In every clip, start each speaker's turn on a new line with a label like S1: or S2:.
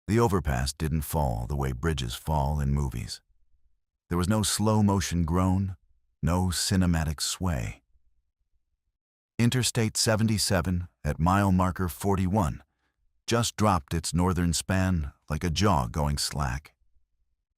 S1: The overpass didn't fall the way bridges fall in movies. There was no slow-motion groan, no cinematic sway. Interstate 77 at mile marker 41 just dropped its northern span like a jaw going slack.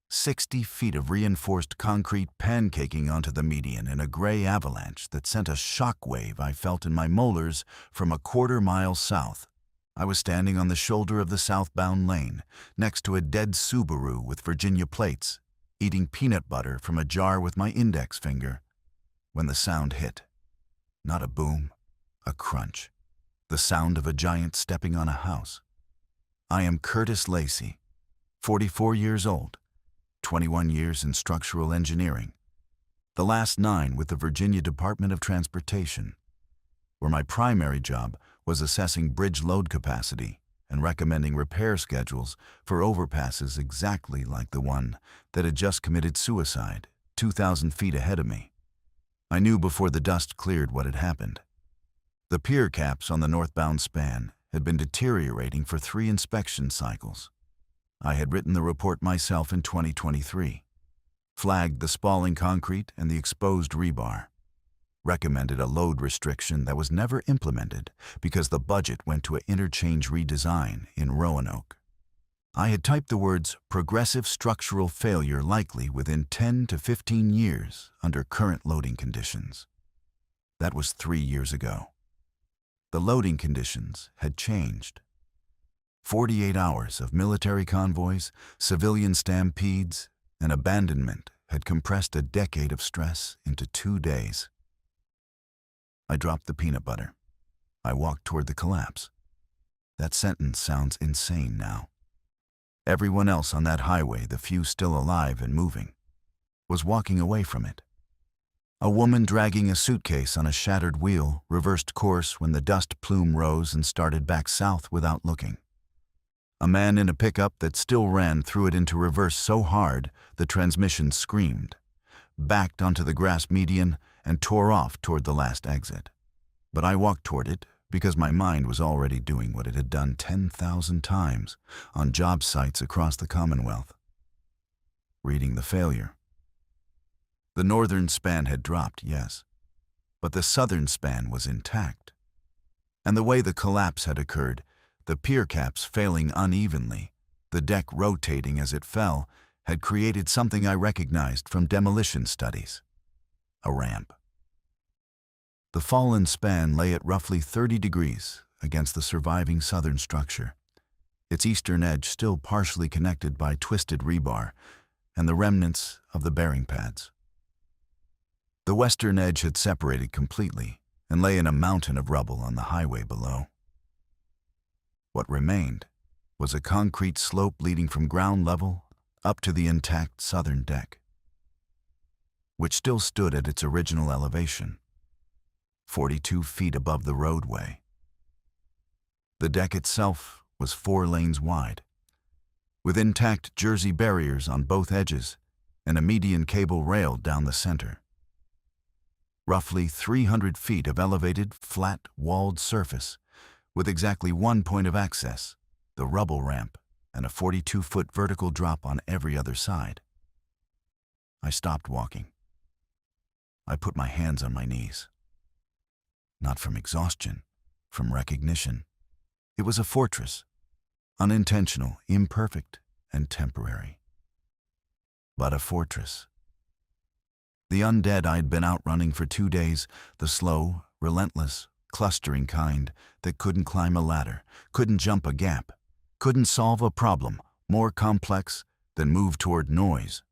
S1: 60 feet of reinforced concrete pancaking onto the median in a gray avalanche that sent a shock wave I felt in my molars from a quarter-mile south. I was standing on the shoulder of the southbound lane, next to a dead Subaru with Virginia plates, eating peanut butter from a jar with my index finger, when the sound hit. Not a boom, a crunch. The sound of a giant stepping on a house. I am Curtis Lacey, 44 years old, 21 years in structural engineering, the last 9 with the Virginia Department of Transportation, where my primary job was assessing bridge load capacity and recommending repair schedules for overpasses exactly like the one that had just committed suicide 2,000 feet ahead of me. I knew before the dust cleared what had happened. The pier caps on the northbound span had been deteriorating for 3 inspection cycles. I had written the report myself in 2023, flagged the spalling concrete and the exposed rebar, recommended a load restriction that was never implemented because the budget went to an interchange redesign in Roanoke. I had typed the words progressive structural failure likely within 10 to 15 years under current loading conditions. That was 3 years ago. The loading conditions had changed. 48 hours of military convoys, civilian stampedes, and abandonment had compressed a decade of stress into 2 days. I dropped the peanut butter. I walked toward the collapse. That sentence sounds insane now. Everyone else on that highway, the few still alive and moving, was walking away from it. A woman dragging a suitcase on a shattered wheel reversed course when the dust plume rose and started back south without looking. A man in a pickup that still ran threw it into reverse so hard the transmission screamed, backed onto the grass median, and tore off toward the last exit. But I walked toward it because my mind was already doing what it had done 10,000 times on job sites across the Commonwealth. Reading the failure. The northern span had dropped, yes, but the southern span was intact. And the way the collapse had occurred, the pier caps failing unevenly, the deck rotating as it fell, had created something I recognized from demolition studies: a ramp. The fallen span lay at roughly 30 degrees against the surviving southern structure, its eastern edge still partially connected by twisted rebar and the remnants of the bearing pads. The western edge had separated completely and lay in a mountain of rubble on the highway below. What remained was a concrete slope leading from ground level up to the intact southern deck, which still stood at its original elevation, 42 feet above the roadway. The deck itself was 4 lanes wide, with intact jersey barriers on both edges and a median cable rail down the center. Roughly 300 feet of elevated, flat, walled surface, with exactly 1 point of access, the rubble ramp, and a 42-foot vertical drop on every other side. I stopped walking. I put my hands on my knees. Not from exhaustion, from recognition. It was a fortress, unintentional, imperfect, and temporary. But a fortress. The undead I'd been outrunning for 2 days, the slow, relentless, clustering kind that couldn't climb a ladder, couldn't jump a gap, couldn't solve a problem more complex than move toward noise,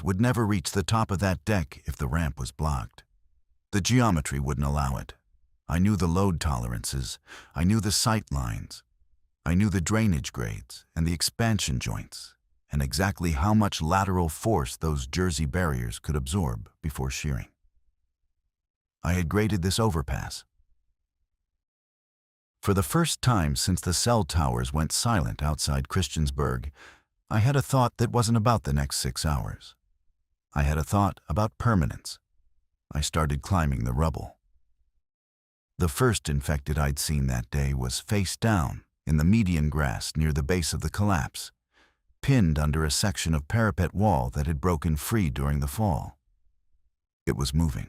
S1: would never reach the top of that deck if the ramp was blocked. The geometry wouldn't allow it. I knew the load tolerances, I knew the sight lines, I knew the drainage grades and the expansion joints, and exactly how much lateral force those jersey barriers could absorb before shearing. I had graded this overpass. For the first time since the cell towers went silent outside Christiansburg, I had a thought that wasn't about the next 6 hours. I had a thought about permanence. I started climbing the rubble. The first infected I'd seen that day was face down in the median grass near the base of the collapse, pinned under a section of parapet wall that had broken free during the fall. It was moving.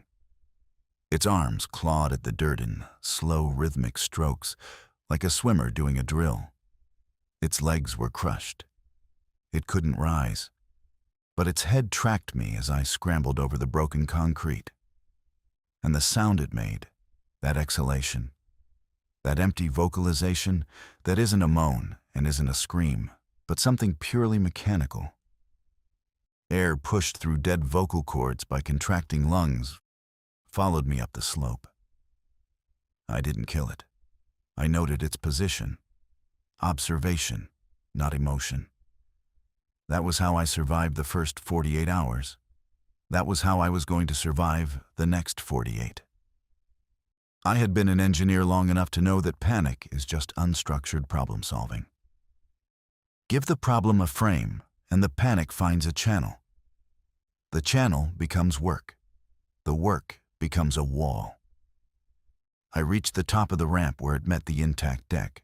S1: Its arms clawed at the dirt in slow, rhythmic strokes, like a swimmer doing a drill. Its legs were crushed. It couldn't rise, but its head tracked me as I scrambled over the broken concrete. And the sound it made, that exhalation, that empty vocalization that isn't a moan and isn't a scream, but something purely mechanical. Air pushed through dead vocal cords by contracting lungs followed me up the slope. I didn't kill it. I noted its position. Observation, not emotion. That was how I survived the first 48 hours. That was how I was going to survive the next 48. I had been an engineer long enough to know that panic is just unstructured problem solving. Give the problem a frame, and the panic finds a channel. The channel becomes work. The work becomes a wall. I reached the top of the ramp where it met the intact deck.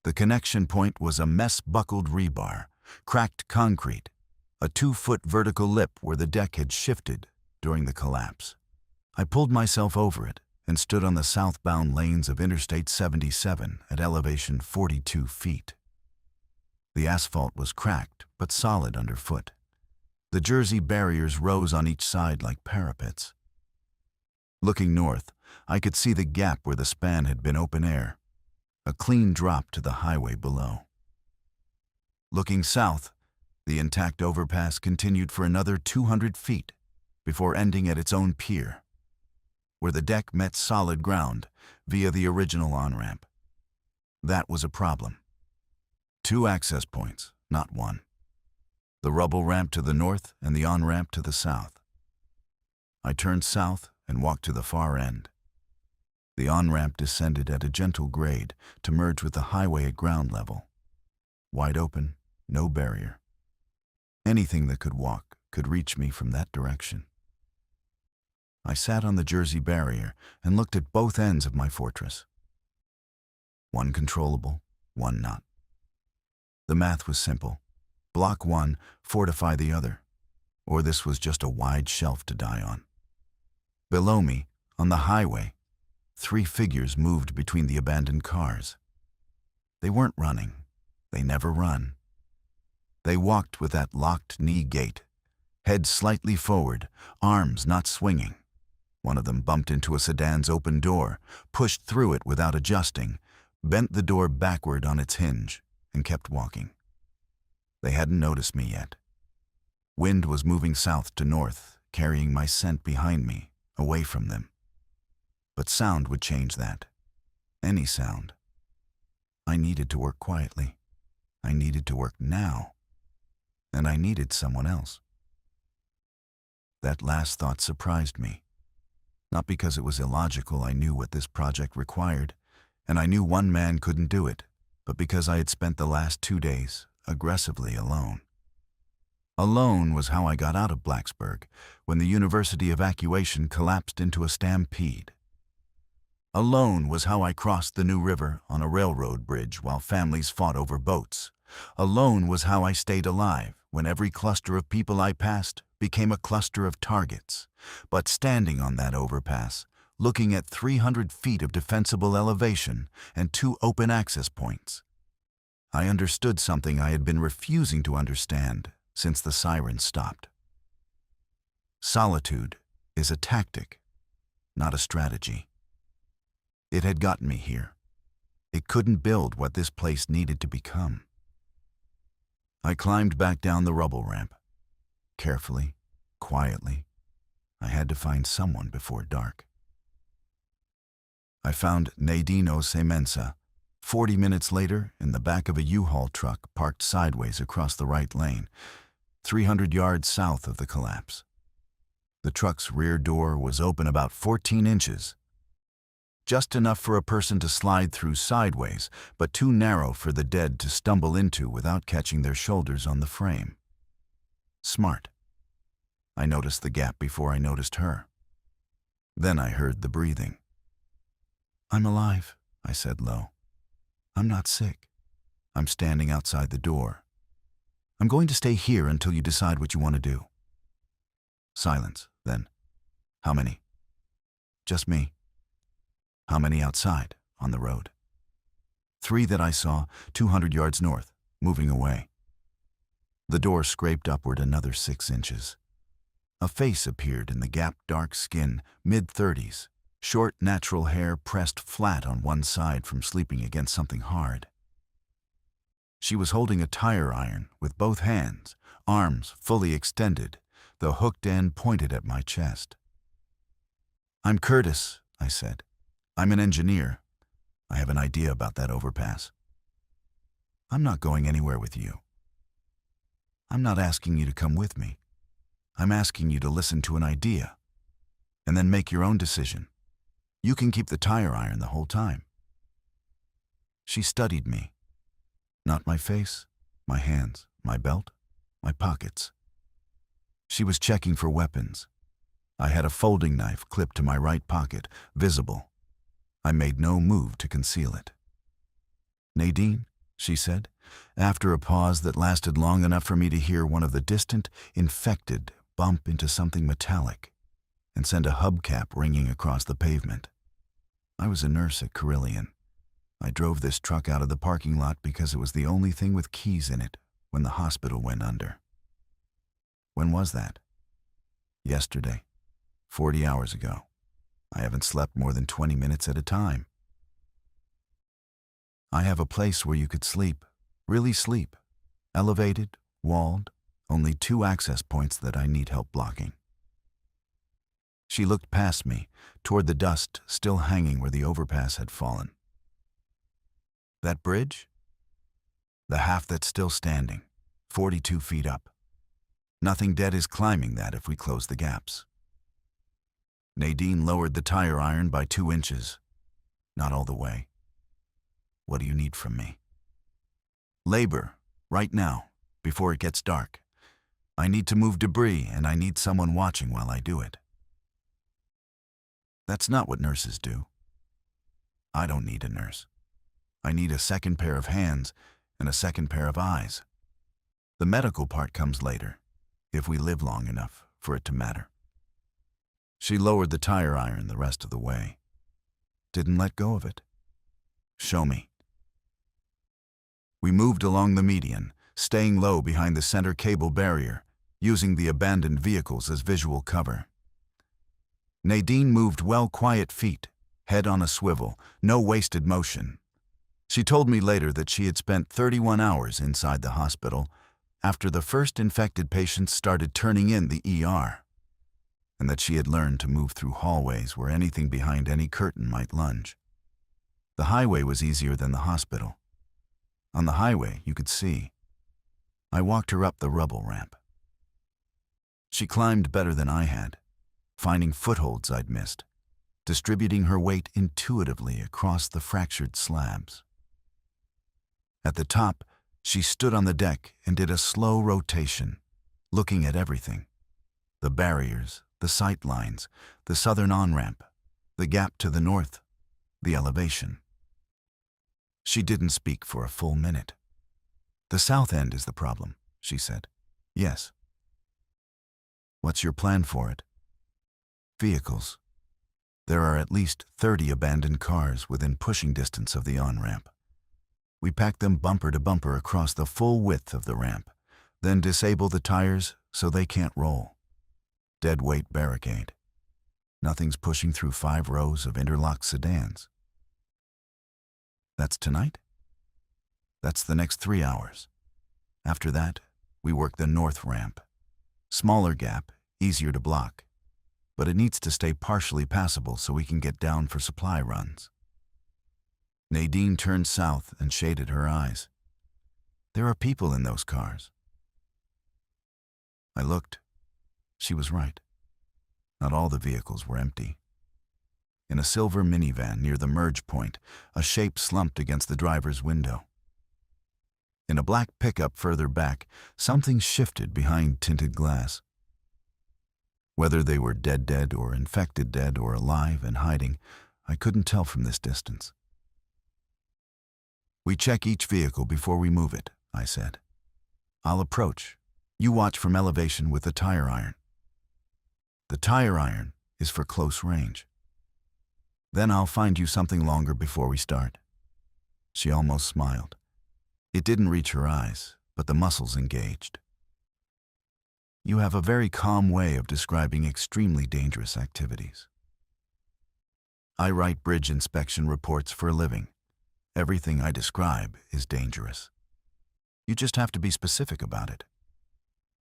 S1: The connection point was a mess-buckled rebar, cracked concrete, a 2-foot vertical lip where the deck had shifted during the collapse. I pulled myself over it and stood on the southbound lanes of Interstate 77 at elevation 42 feet. The asphalt was cracked but solid underfoot. The Jersey barriers rose on each side like parapets. Looking north, I could see the gap where the span had been open air, a clean drop to the highway below. Looking south, the intact overpass continued for another 200 feet before ending at its own pier, where the deck met solid ground via the original on-ramp. That was a problem. 2 access points, not one. The rubble ramp to the north and the on-ramp to the south. I turned south and walked to the far end. The on-ramp descended at a gentle grade to merge with the highway at ground level. Wide open, no barrier. Anything that could walk could reach me from that direction. I sat on the Jersey barrier and looked at both ends of my fortress. One controllable, one not. The math was simple. Block one, fortify the other. Or this was just a wide shelf to die on. Below me, on the highway, 3 figures moved between the abandoned cars. They weren't running. They never run. They walked with that locked knee gait, head slightly forward, arms not swinging. One of them bumped into a sedan's open door, pushed through it without adjusting, bent the door backward on its hinge, and kept walking. They hadn't noticed me yet. Wind was moving south to north, carrying my scent behind me, away from them. But sound would change that. Any sound. I needed to work quietly. I needed to work now. And I needed someone else. That last thought surprised me. Not because it was illogical. I knew what this project required, and I knew one man couldn't do it, but because I had spent the last 2 days aggressively alone. Alone was how I got out of Blacksburg when the university evacuation collapsed into a stampede. Alone was how I crossed the New River on a railroad bridge while families fought over boats. Alone was how I stayed alive when every cluster of people I passed became a cluster of targets. But standing on that overpass, looking at 300 feet of defensible elevation and 2 open access points, I understood something I had been refusing to understand since the sirens stopped. Solitude is a tactic, not a strategy. It had gotten me here. It couldn't build what this place needed to become. I climbed back down the rubble ramp. Carefully, quietly. I had to find someone before dark. I found Nadino Semensa, 40 minutes later, in the back of a U-Haul truck parked sideways across the right lane, 300 yards south of the collapse. The truck's rear door was open about 14 inches, just enough for a person to slide through sideways, but too narrow for the dead to stumble into without catching their shoulders on the frame. Smart. I noticed the gap before I noticed her. Then I heard the breathing. "I'm alive," I said low. I'm not sick. I'm standing outside the door. I'm going to stay here until you decide what you want to do. Silence, then. How many? Just me. How many outside, on the road? 3 that I saw, 200 yards north, moving away. The door scraped upward another 6 inches. A face appeared in the gapped dark skin, mid-30s, short natural hair pressed flat on one side from sleeping against something hard. She was holding a tire iron with both hands, arms fully extended, the hooked end pointed at my chest. "I'm Curtis," I said. "I'm an engineer. I have an idea about that overpass. I'm not going anywhere with you. I'm not asking you to come with me. I'm asking you to listen to an idea, and then make your own decision. You can keep the tire iron the whole time." She studied me. Not my face, my hands, my belt, my pockets. She was checking for weapons. I had a folding knife clipped to my right pocket, visible. I made no move to conceal it. "Nadine," she said, after a pause that lasted long enough for me to hear one of the distant, infected bump into something metallic and send a hubcap ringing across the pavement. I was a nurse at Carillion. I drove this truck out of the parking lot because it was the only thing with keys in it when the hospital went under. When was that? Yesterday. 40 hours ago. I haven't slept more than 20 minutes at a time. I have a place where you could sleep, really sleep. Elevated, walled, only 2 access points that I need help blocking. She looked past me, toward the dust still hanging where the overpass had fallen. "That bridge? The half that's still standing, 42 feet up. Nothing dead is climbing that if we close the gaps." Nadine lowered the tire iron by 2 inches. "Not all the way. What do you need from me?" "Labor, right now, before it gets dark. I need to move debris, and I need someone watching while I do it." "That's not what nurses do." "I don't need a nurse. I need a second pair of hands and a second pair of eyes. The medical part comes later, if we live long enough for it to matter." She lowered the tire iron the rest of the way. Didn't let go of it. "Show me." We moved along the median, staying low behind the center cable barrier, using the abandoned vehicles as visual cover. Nadine moved quiet feet, head on a swivel, no wasted motion. She told me later that she had spent 31 hours inside the hospital after the first infected patients started turning in the ER, and that she had learned to move through hallways where anything behind any curtain might lunge. The highway was easier than the hospital. On the highway, you could see. I walked her up the rubble ramp. She climbed better than I had, finding footholds I'd missed, distributing her weight intuitively across the fractured slabs. At the top, she stood on the deck and did a slow rotation, looking at everything. The barriers, the sight lines, the southern on-ramp, the gap to the north, the elevation. She didn't speak for a full minute. "The south end is the problem," she said. "Yes." "What's your plan for it?" "Vehicles. There are at least 30 abandoned cars within pushing distance of the on-ramp. We pack them bumper to bumper across the full width of the ramp, then disable the tires so they can't roll. Dead weight barricade. Nothing's pushing through 5 rows of interlocked sedans." "That's tonight?" "That's the next 3 hours. After that, we work the north ramp. Smaller gap, easier to block, but it needs to stay partially passable so we can get down for supply runs." Nadine turned south and shaded her eyes. "There are people in those cars." I looked. She was right. Not all the vehicles were empty. In a silver minivan near the merge point, a shape slumped against the driver's window. In a black pickup further back, something shifted behind tinted glass. Whether they were dead or infected dead or alive and hiding, I couldn't tell from this distance. We check each vehicle before we move it, I said. I'll approach. You watch from elevation with the tire iron. The tire iron is for close range. Then I'll find you something longer before we start. She almost smiled. It didn't reach her eyes, but the muscles engaged. You have a very calm way of describing extremely dangerous activities. I write bridge inspection reports for a living. Everything I describe is dangerous. You just have to be specific about it.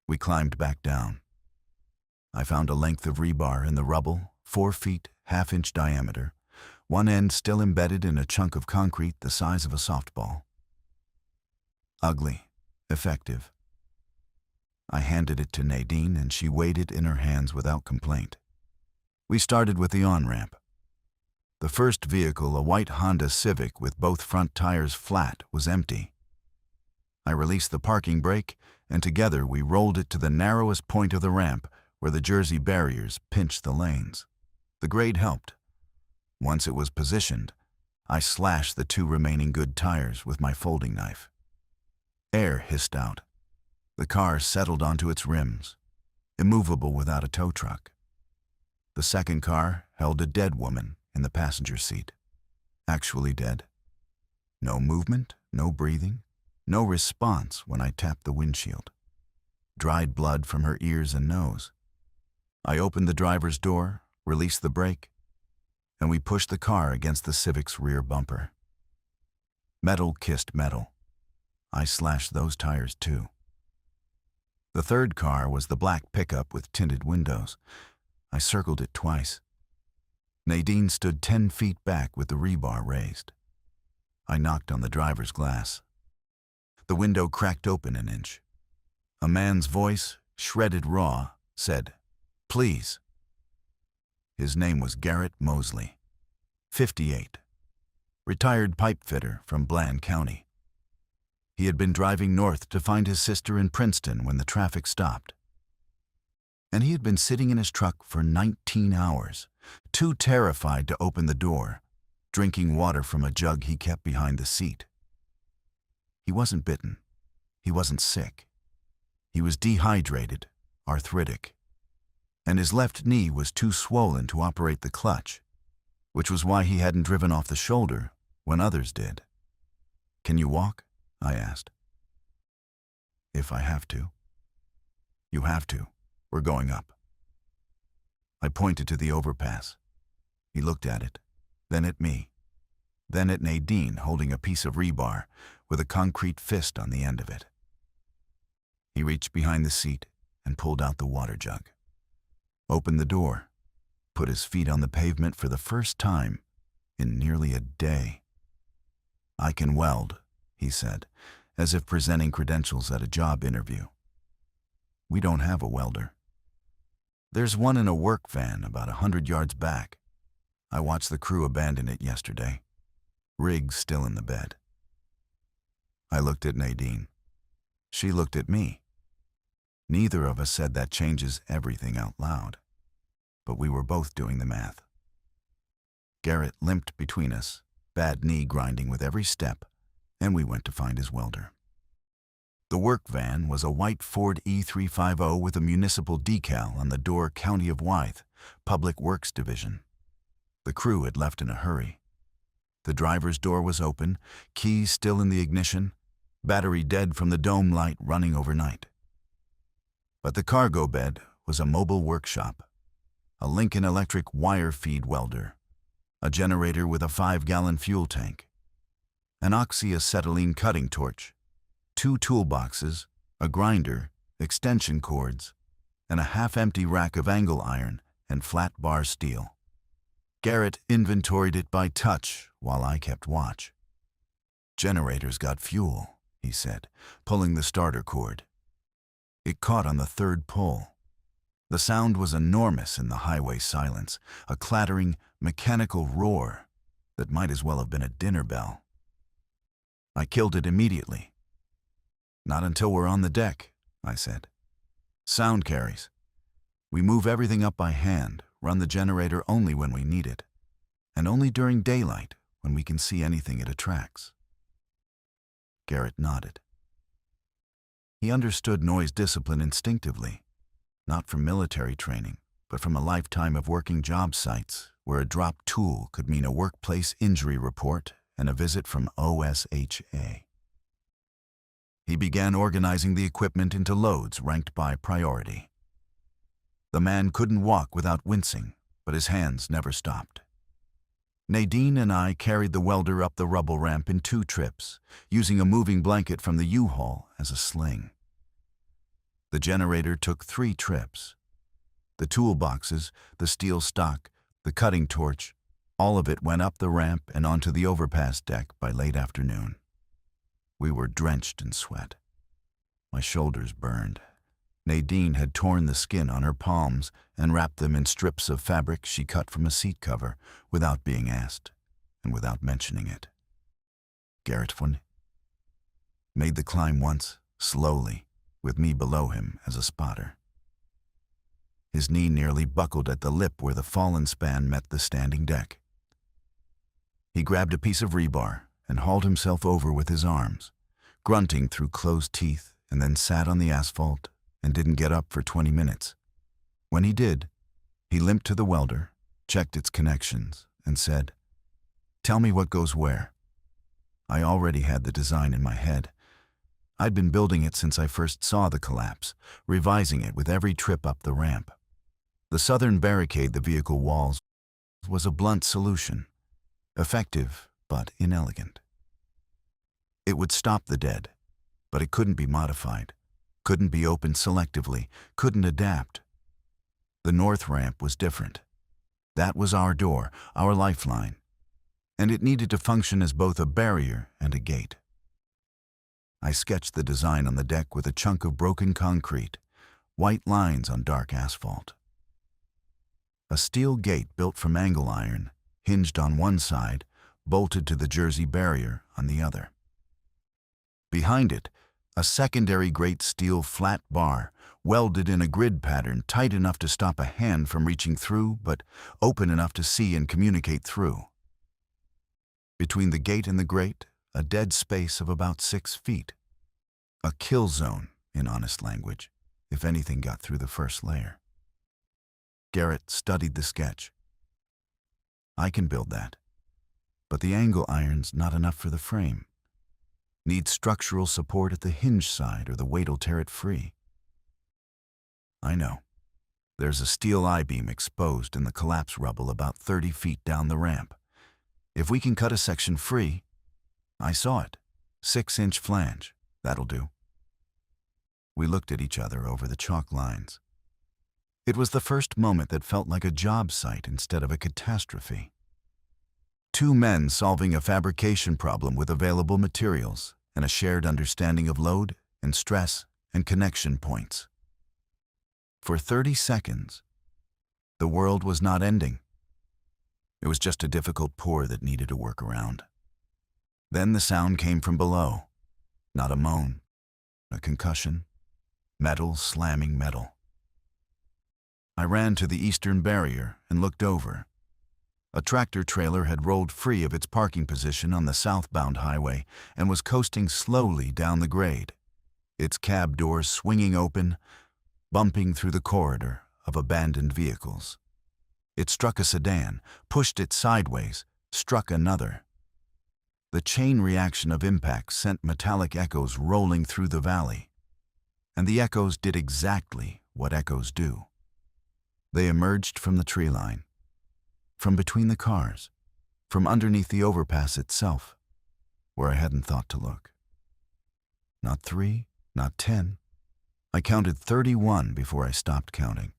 S1: We climbed back down. I found a length of rebar in the rubble, 4 feet, half-inch diameter, one end still embedded in a chunk of concrete the size of a softball. Ugly, effective. I handed it to Nadine and she weighed it in her hands without complaint. We started with the on-ramp. The first vehicle, a white Honda Civic with both front tires flat, was empty. I released the parking brake, and together we rolled it to the narrowest point of the ramp where the Jersey barriers pinched the lanes. The grade helped. Once it was positioned, I slashed the 2 remaining good tires with my folding knife. Air hissed out. The car settled onto its rims, immovable without a tow truck. The second car held a dead woman in the passenger seat. Actually dead. No movement, no breathing, no response when I tapped the windshield. Dried blood from her ears and nose. I opened the driver's door, released the brake, and we pushed the car against the Civic's rear bumper. Metal kissed metal. I slashed those tires too. The third car was the black pickup with tinted windows. I circled it twice. Nadine stood 10 feet back with the rebar raised. I knocked on the driver's glass. The window cracked open an inch. A man's voice, shredded raw, said, "Please." His name was Garrett Mosley, 58, retired pipe fitter from Bland County. He had been driving north to find his sister in Princeton when the traffic stopped. And he had been sitting in his truck for 19 hours, too terrified to open the door, drinking water from a jug he kept behind the seat. He wasn't bitten. He wasn't sick. He was dehydrated, arthritic, and his left knee was too swollen to operate the clutch, which was why he hadn't driven off the shoulder when others did. "Can you walk?" I asked. "If I have to." "You have to. We're going up." I pointed to the overpass. He looked at it, then at me, then at Nadine holding a piece of rebar with a concrete fist on the end of it. He reached behind the seat and pulled out the water jug, opened the door, put his feet on the pavement for the first time in nearly a day. "I can weld," he said, as if presenting credentials at a job interview. "We don't have a welder. There's one in a work van about 100 yards back. I watched the crew abandon it yesterday. Rig's still in the bed." I looked at Nadine. She looked at me. Neither of us said that changes everything out loud, but we were both doing the math. Garrett limped between us, bad knee grinding with every step, and we went to find his welder. The work van was a white Ford E350 with a municipal decal on the door, County of Wythe, Public Works Division. The crew had left in a hurry. The driver's door was open, keys still in the ignition, battery dead from the dome light running overnight. But the cargo bed was a mobile workshop, a Lincoln Electric wire feed welder, a generator with a 5-gallon fuel tank, an oxyacetylene cutting torch, 2 toolboxes, a grinder, extension cords, and a half-empty rack of angle iron and flat bar steel. Garrett inventoried it by touch while I kept watch. "Generator's got fuel," he said, pulling the starter cord. It caught on the third pull. The sound was enormous in the highway silence, a clattering, mechanical roar that might as well have been a dinner bell. "I killed it immediately." "Not until we're on the deck," I said. "Sound carries. We move everything up by hand, run the generator only when we need it, and only during daylight when we can see anything it attracts." Garrett nodded. He understood noise discipline instinctively, not from military training, but from a lifetime of working job sites where a dropped tool could mean a workplace injury report and a visit from OSHA. He began organizing the equipment into loads ranked by priority. The man couldn't walk without wincing, but his hands never stopped. Nadine and I carried the welder up the rubble ramp in 2 trips, using a moving blanket from the U-Haul as a sling. The generator took 3 trips. The toolboxes, the steel stock, the cutting torch, all of it went up the ramp and onto the overpass deck by late afternoon. We were drenched in sweat. My shoulders burned. Nadine had torn the skin on her palms and wrapped them in strips of fabric she cut from a seat cover without being asked and without mentioning it. Garrett made the climb once, slowly, with me below him as a spotter. His knee nearly buckled at the lip where the fallen span met the standing deck. He grabbed a piece of rebar and hauled himself over with his arms, grunting through closed teeth, and then sat on the asphalt and didn't get up for 20 minutes. When he did, he limped to the welder, checked its connections, and said, "Tell me what goes where." I already had the design in my head. I'd been building it since I first saw the collapse, revising it with every trip up the ramp. The southern barricade the vehicle walls was a blunt solution, effective but inelegant. It would stop the dead, but it couldn't be modified, couldn't be opened selectively, couldn't adapt. The north ramp was different. That was our door, our lifeline, and it needed to function as both a barrier and a gate. I sketched the design on the deck with a chunk of broken concrete, white lines on dark asphalt. A steel gate built from angle iron, hinged on one side, bolted to the Jersey barrier on the other. Behind it, a secondary great steel flat bar, welded in a grid pattern tight enough to stop a hand from reaching through, but open enough to see and communicate through. Between the gate and the grate, a dead space of about 6 feet. A kill zone, in honest language, if anything got through the first layer. Garrett studied the sketch. I can build that, but the angle iron's not enough for the frame. Needs structural support at the hinge side or the weight'll tear it free. I know. There's a steel I-beam exposed in the collapse rubble about 30 feet down the ramp. If we can cut a section free, I saw it. 6-inch flange. That'll do. We looked at each other over the chalk lines. It was the first moment that felt like a job site instead of a catastrophe. 2 men solving a fabrication problem with available materials and a shared understanding of load and stress and connection points. For 30 seconds, the world was not ending. It was just a difficult pour that needed a workaround. Then the sound came from below. Not a moan, a concussion, metal slamming metal. I ran to the eastern barrier and looked over. A tractor trailer had rolled free of its parking position on the southbound highway and was coasting slowly down the grade, its cab doors swinging open, bumping through the corridor of abandoned vehicles. It struck a sedan, pushed it sideways, struck another. The chain reaction of impact sent metallic echoes rolling through the valley, and the echoes did exactly what echoes do. They emerged from the tree line, from between the cars, from underneath the overpass itself, where I hadn't thought to look. Not 3, not 10. I counted 31 before I stopped counting,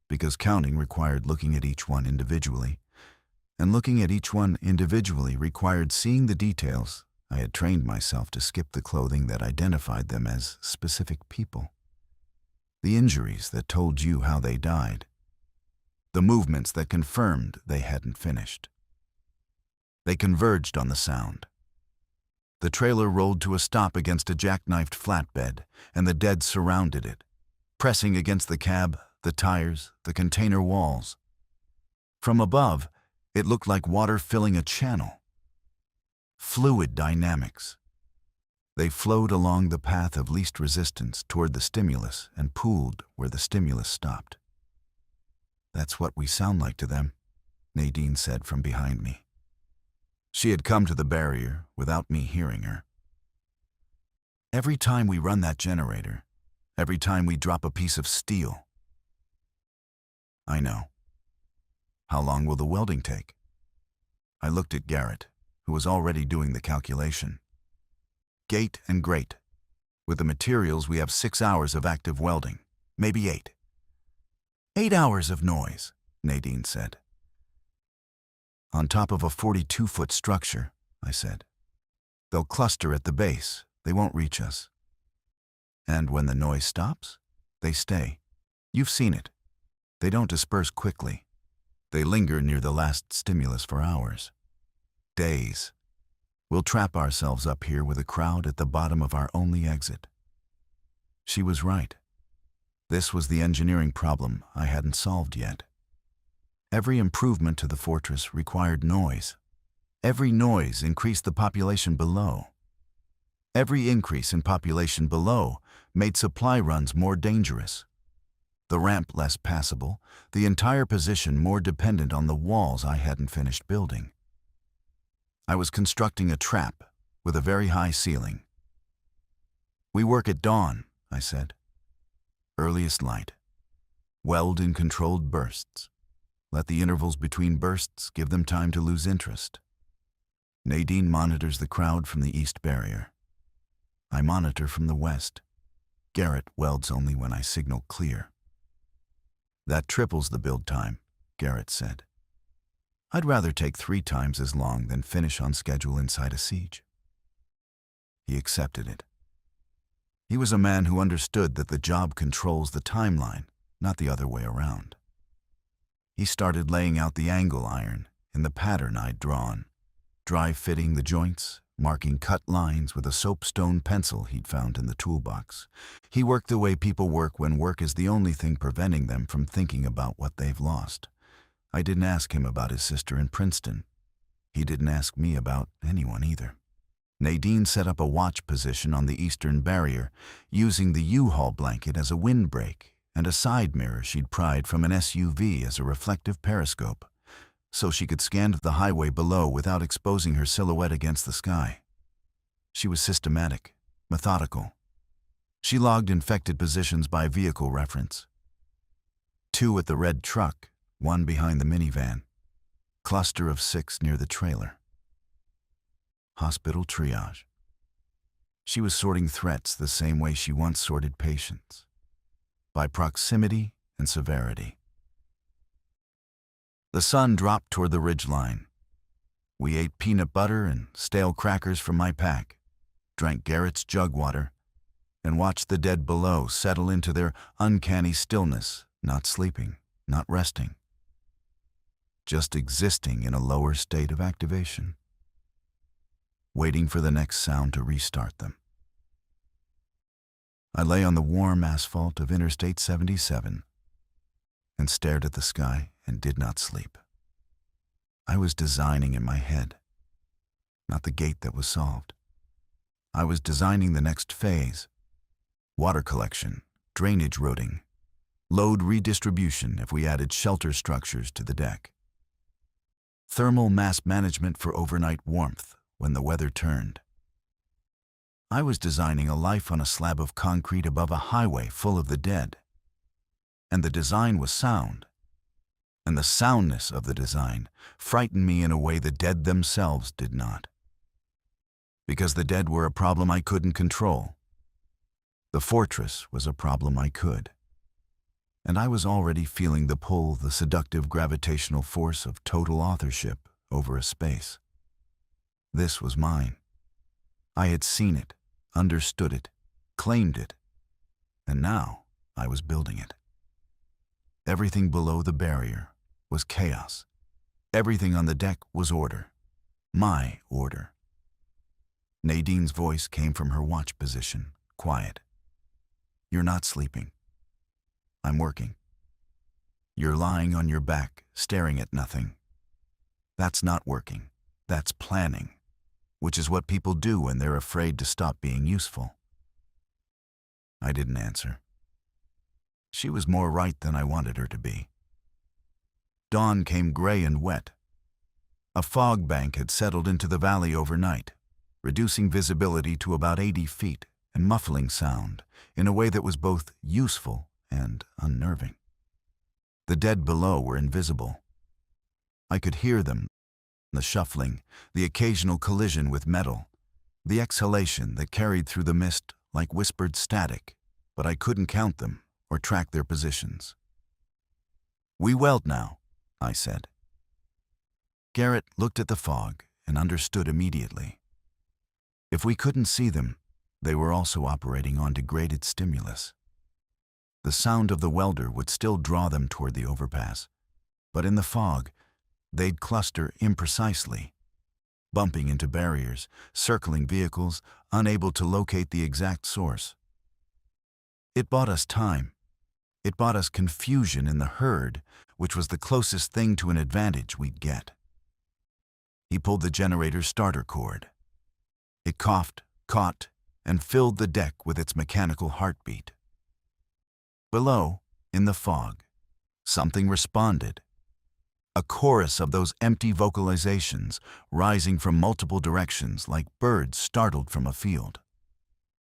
S1: because counting required looking at each one individually, and looking at each one individually required seeing the details. I had trained myself to skip the clothing that identified them as specific people, the injuries that told you how they died, the movements that confirmed they hadn't finished. They converged on the sound. The trailer rolled to a stop against a jackknifed flatbed, and the dead surrounded it, pressing against the cab, the tires, the container walls. From above, it looked like water filling a channel. Fluid dynamics. They flowed along the path of least resistance toward the stimulus and pooled where the stimulus stopped. "That's what we sound like to them," Nadine said from behind me. She had come to the barrier without me hearing her. "Every time we run that generator, every time we drop a piece of steel." "I know. How long will the welding take?" I looked at Garrett, who was already doing the calculation. "Gate and grate. With the materials, we have 6 hours of active welding, maybe 8. 8 hours of noise," Nadine said. "On top of a 42-foot structure," I said. "They'll cluster at the base. They won't reach us. And when the noise stops, they stay. You've seen it. They don't disperse quickly. They linger near the last stimulus for hours. Days. We'll trap ourselves up here with a crowd at the bottom of our only exit." She was right. This was the engineering problem I hadn't solved yet. Every improvement to the fortress required noise. Every noise increased the population below. Every increase in population below made supply runs more dangerous. The ramp less passable, the entire position more dependent on the walls I hadn't finished building. I was constructing a trap with a very high ceiling. "We work at dawn," I said. "Earliest light. Weld in controlled bursts. Let the intervals between bursts give them time to lose interest." Nadine monitors the crowd from the east barrier. I monitor from the west. Garrett welds only when I signal clear. "That triples the build time," Garrett said. "I'd rather take 3 times as long than finish on schedule inside a siege." He accepted it. He was a man who understood that the job controls the timeline, not the other way around. He started laying out the angle iron in the pattern I'd drawn, dry fitting the joints, marking cut lines with a soapstone pencil he'd found in the toolbox. He worked the way people work when work is the only thing preventing them from thinking about what they've lost. I didn't ask him about his sister in Princeton. He didn't ask me about anyone either. Nadine set up a watch position on the eastern barrier, using the U-Haul blanket as a windbreak and a side mirror she'd pried from an SUV as a reflective periscope, so she could scan the highway below without exposing her silhouette against the sky. She was systematic, methodical. She logged infected positions by vehicle reference. 2 at the red truck, 1 behind the minivan. Cluster of 6 near the trailer. Hospital triage. She was sorting threats the same way she once sorted patients, by proximity and severity. The sun dropped toward the ridgeline. We ate peanut butter and stale crackers from my pack, drank Garrett's jug water, and watched the dead below settle into their uncanny stillness, not sleeping, not resting, just existing in a lower state of activation, waiting for the next sound to restart them. I lay on the warm asphalt of Interstate 77 and stared at the sky and did not sleep. I was designing in my head, not the gate that was solved. I was designing the next phase: water collection, drainage routing, load redistribution if we added shelter structures to the deck, thermal mass management for overnight warmth when the weather turned. I was designing a life on a slab of concrete above a highway full of the dead. And the design was sound. And the soundness of the design frightened me in a way the dead themselves did not. Because the dead were a problem I couldn't control. The fortress was a problem I could. And I was already feeling the pull, the seductive gravitational force of total authorship over a space. This was mine. I had seen it, understood it, claimed it, and now I was building it. Everything below the barrier was chaos. Everything on the deck was order. My order. Nadine's voice came from her watch position, quiet. "You're not sleeping. I'm working. You're lying on your back, staring at nothing. That's not working. That's planning. which is what people do when they're afraid to stop being useful. I didn't answer. She was more right than I wanted her to be. Dawn came gray and wet. A fog bank had settled into the valley overnight, reducing visibility to about 80 feet and muffling sound in a way that was both useful and unnerving. The dead below were invisible. I could hear them, the shuffling, the occasional collision with metal, the exhalation that carried through the mist like whispered static, but I couldn't count them or track their positions. "We weld now," I said. Garrett looked at the fog and understood immediately. If we couldn't see them, they were also operating on degraded stimulus. The sound of the welder would still draw them toward the overpass, but in the fog, they'd cluster imprecisely, bumping into barriers, circling vehicles, unable to locate the exact source. It bought us time. It bought us confusion in the herd, which was the closest thing to an advantage we'd get. He pulled the generator's starter cord. It coughed, caught, and filled the deck with its mechanical heartbeat. Below, in the fog, something responded. A chorus of those empty vocalizations rising from multiple directions like birds startled from a field.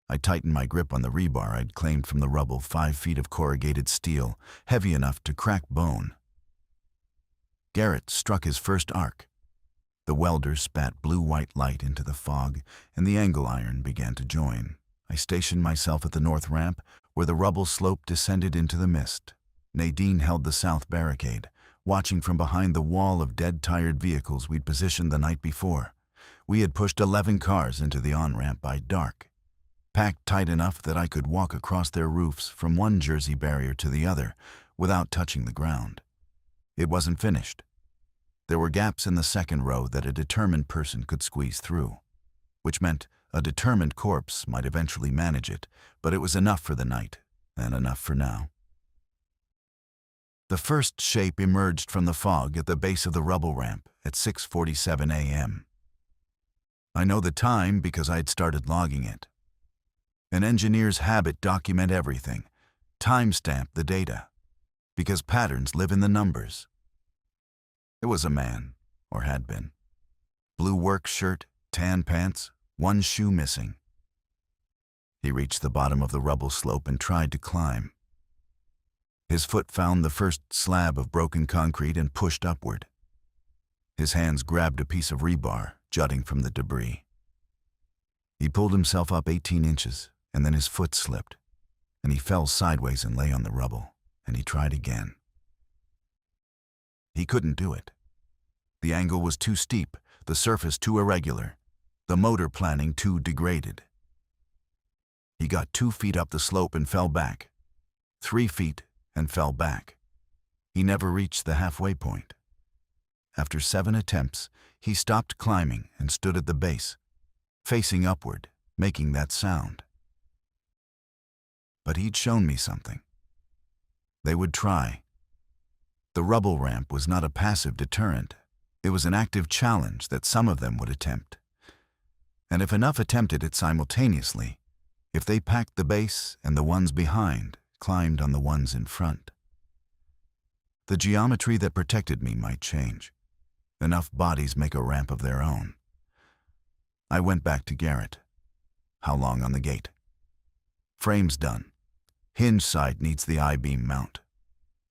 S1: I tightened my grip on the rebar I'd claimed from the rubble, 5 feet of corrugated steel, heavy enough to crack bone. Garrett struck his first arc. The welder spat blue-white light into the fog, and the angle iron began to join. I stationed myself at the north ramp, where the rubble slope descended into the mist. Nadine held the south barricade, watching from behind the wall of dead, tired vehicles we'd positioned the night before. We had pushed 11 cars into the on-ramp by dark, packed tight enough that I could walk across their roofs from one Jersey barrier to the other without touching the ground. It wasn't finished. There were gaps in the second row that a determined person could squeeze through, which meant a determined corpse might eventually manage it, but it was enough for the night, and enough for now. The first shape emerged from the fog at the base of the rubble ramp at 6:47 a.m. I know the time because I had started logging it. An engineer's habit: document everything, timestamp the data, because patterns live in the numbers. It was a man, or had been. Blue work shirt, tan pants, one shoe missing. He reached the bottom of the rubble slope and tried to climb. His foot found the first slab of broken concrete and pushed upward. His hands grabbed a piece of rebar jutting from the debris. He pulled himself up 18 inches, and then his foot slipped, and he fell sideways and lay on the rubble, and he tried again. He couldn't do it. The angle was too steep, the surface too irregular, the motor planning too degraded. He got 2 feet up the slope and fell back, 3 feet and fell back. He never reached the halfway point. After 7 attempts, he stopped climbing and stood at the base, facing upward, making that sound. But he'd shown me something. They would try. The rubble ramp was not a passive deterrent. It was an active challenge that some of them would attempt. And if enough attempted it simultaneously, if they packed the base and the ones behind climbed on the ones in front, the geometry that protected me might change. Enough bodies make a ramp of their own. I went back to Garrett. How long on the gate? Frame's done. Hinge side needs the I-beam mount.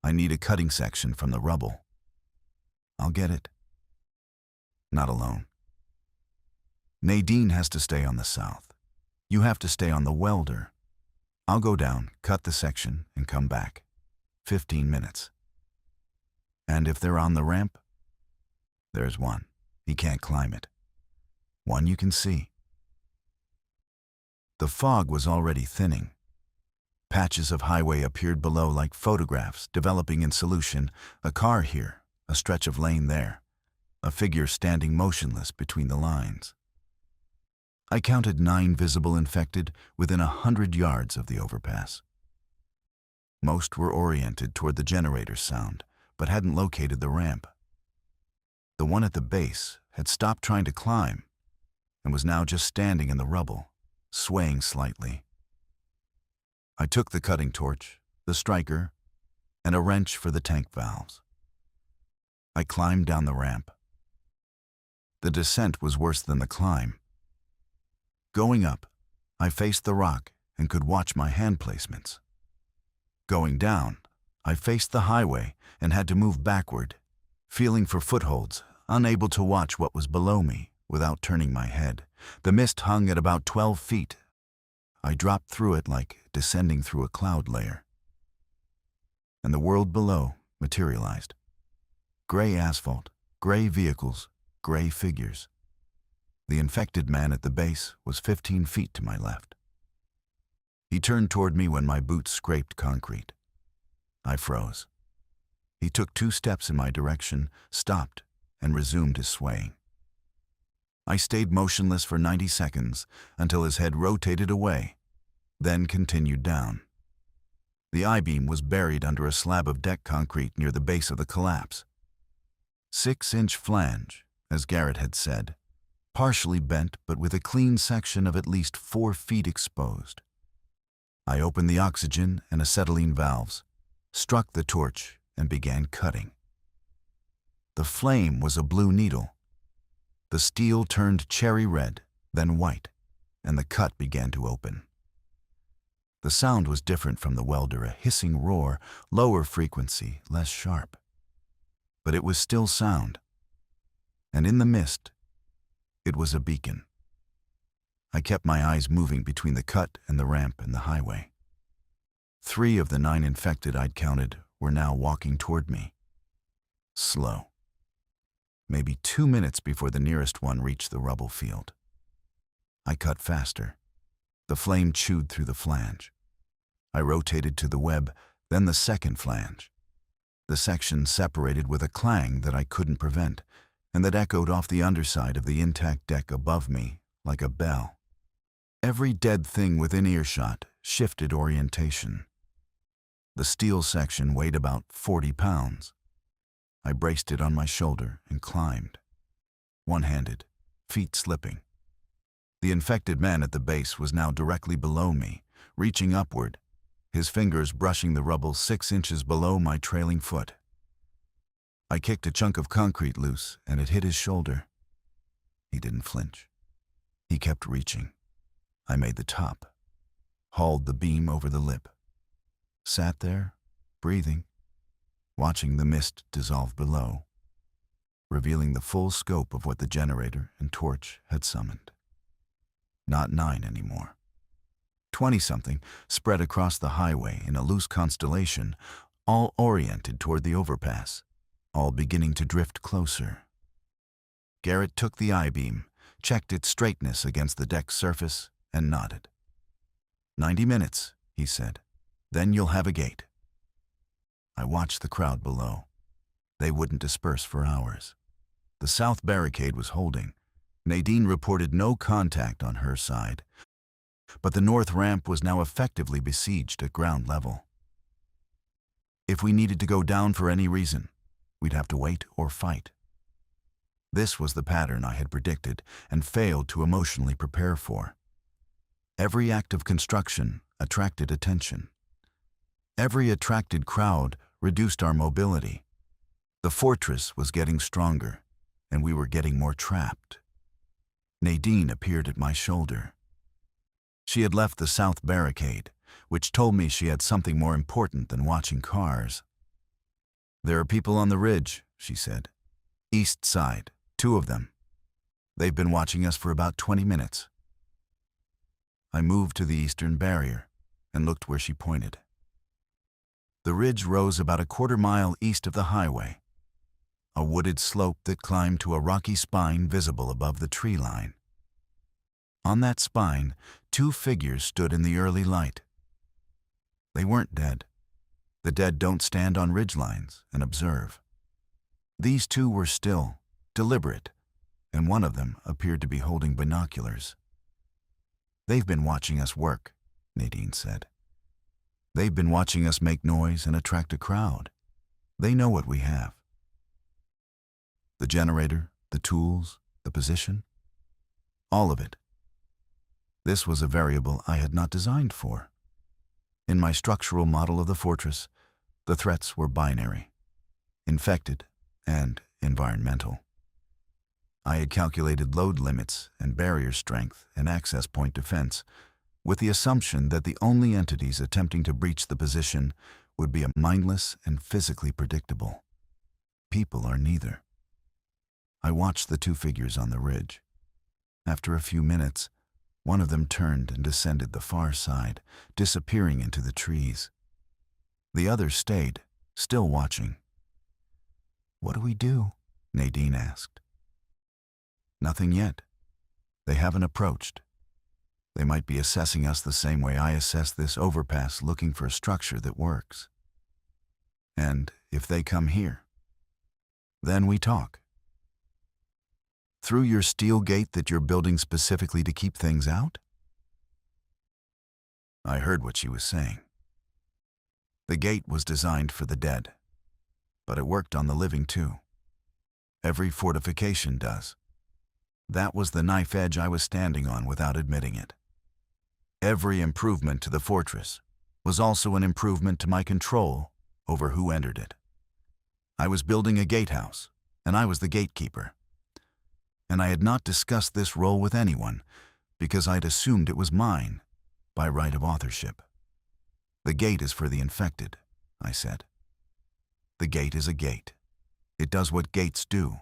S1: I need a cutting section from the rubble. I'll get it. Not alone. Nadine has to stay on the south. You have to stay on the welder. I'll go down, cut the section, and come back. 15 minutes. And if they're on the ramp? There's one. He can't climb it. One you can see. The fog was already thinning. Patches of highway appeared below like photographs developing in solution, a car here, a stretch of lane there, a figure standing motionless between the lines. I counted 9 visible infected within 100 yards of the overpass. Most were oriented toward the generator's sound, but hadn't located the ramp. The one at the base had stopped trying to climb. and was now just standing in the rubble, swaying slightly. I took the cutting torch, the striker, and a wrench for the tank valves. I climbed down the ramp. The descent was worse than the climb. Going up, I faced the rock and could watch my hand placements. Going down, I faced the highway and had to move backward, feeling for footholds, unable to watch what was below me without turning my head. The mist hung at about 12 feet. I dropped through it like descending through a cloud layer. And the world below materialized. Gray asphalt, gray vehicles, gray figures. The infected man at the base was 15 feet to my left. He turned toward me when my boots scraped concrete. I froze. He took 2 steps in my direction, stopped, and resumed his swaying. I stayed motionless for 90 seconds until his head rotated away, then continued down. The I-beam was buried under a slab of deck concrete near the base of the collapse. 6-inch flange, as Garrett had said, partially bent but with a clean section of at least 4 feet exposed. I opened the oxygen and acetylene valves, struck the torch, and began cutting. The flame was a blue needle. The steel turned cherry red, then white, and the cut began to open. The sound was different from the welder, a hissing roar, lower frequency, less sharp. But it was still sound. And in the mist, it was a beacon. I kept my eyes moving between the cut and the ramp and the highway. 3 of the 9 infected I'd counted were now walking toward me. Slow. Maybe 2 minutes before the nearest one reached the rubble field. I cut faster. The flame chewed through the flange. I rotated to the web, then the second flange. The section separated with a clang that I couldn't prevent, and that echoed off the underside of the intact deck above me like a bell. Every dead thing within earshot shifted orientation. The steel section weighed about 40 pounds. I braced it on my shoulder and climbed, one-handed, feet slipping. The infected man at the base was now directly below me, reaching upward, his fingers brushing the rubble 6 inches below my trailing foot. I kicked a chunk of concrete loose, and it hit his shoulder. He didn't flinch. He kept reaching. I made the top, hauled the beam over the lip, sat there, breathing, watching the mist dissolve below, revealing the full scope of what the generator and torch had summoned. Not 9 anymore. 20-something spread across the highway in a loose constellation, all oriented toward the overpass, all beginning to drift closer. Garrett took the I-beam, checked its straightness against the deck's surface, and nodded. 90 minutes, he said. Then you'll have a gate. I watched the crowd below. They wouldn't disperse for hours. The south barricade was holding. Nadine reported no contact on her side, but the north ramp was now effectively besieged at ground level. If we needed to go down for any reason, we'd have to wait or fight. This was the pattern I had predicted and failed to emotionally prepare for. Every act of construction attracted attention. Every attracted crowd reduced our mobility. The fortress was getting stronger, and we were getting more trapped. Nadine appeared at my shoulder. She had left the south barricade, which told me she had something more important than watching cars. "There are people on the ridge," she said. "East side, 2 of them. They've been watching us for about 20 minutes. I moved to the eastern barrier and looked where she pointed. The ridge rose about a quarter-mile east of the highway, a wooded slope that climbed to a rocky spine visible above the tree line. On that spine, 2 figures stood in the early light. They weren't dead. The dead don't stand on ridgelines and observe. These 2 were still, deliberate, and one of them appeared to be holding binoculars. "They've been watching us work," Nadine said. "They've been watching us make noise and attract a crowd. They know what we have." The generator, the tools, the position? All of it. This was a variable I had not designed for. In my structural model of the fortress, the threats were binary: infected and environmental. I had calculated load limits and barrier strength and access point defense with the assumption that the only entities attempting to breach the position would be mindless and physically predictable. People are neither. I watched the two figures on the ridge. After a few minutes, one of them turned and descended the far side, disappearing into the trees. The other stayed, still watching. "What do we do?" Nadine asked. "Nothing yet. They haven't approached. They might be assessing us the same way I assess this overpass, looking for a structure that works. And if they come here, then we talk." "Through your steel gate that you're building specifically to keep things out?" I heard what she was saying. The gate was designed for the dead, but it worked on the living too. Every fortification does. That was the knife edge I was standing on without admitting it. Every improvement to the fortress was also an improvement to my control over who entered it. I was building a gatehouse, and I was the gatekeeper. And I had not discussed this role with anyone because I'd assumed it was mine by right of authorship. "The gate is for the infected," I said. "The gate is a gate. It does what gates do.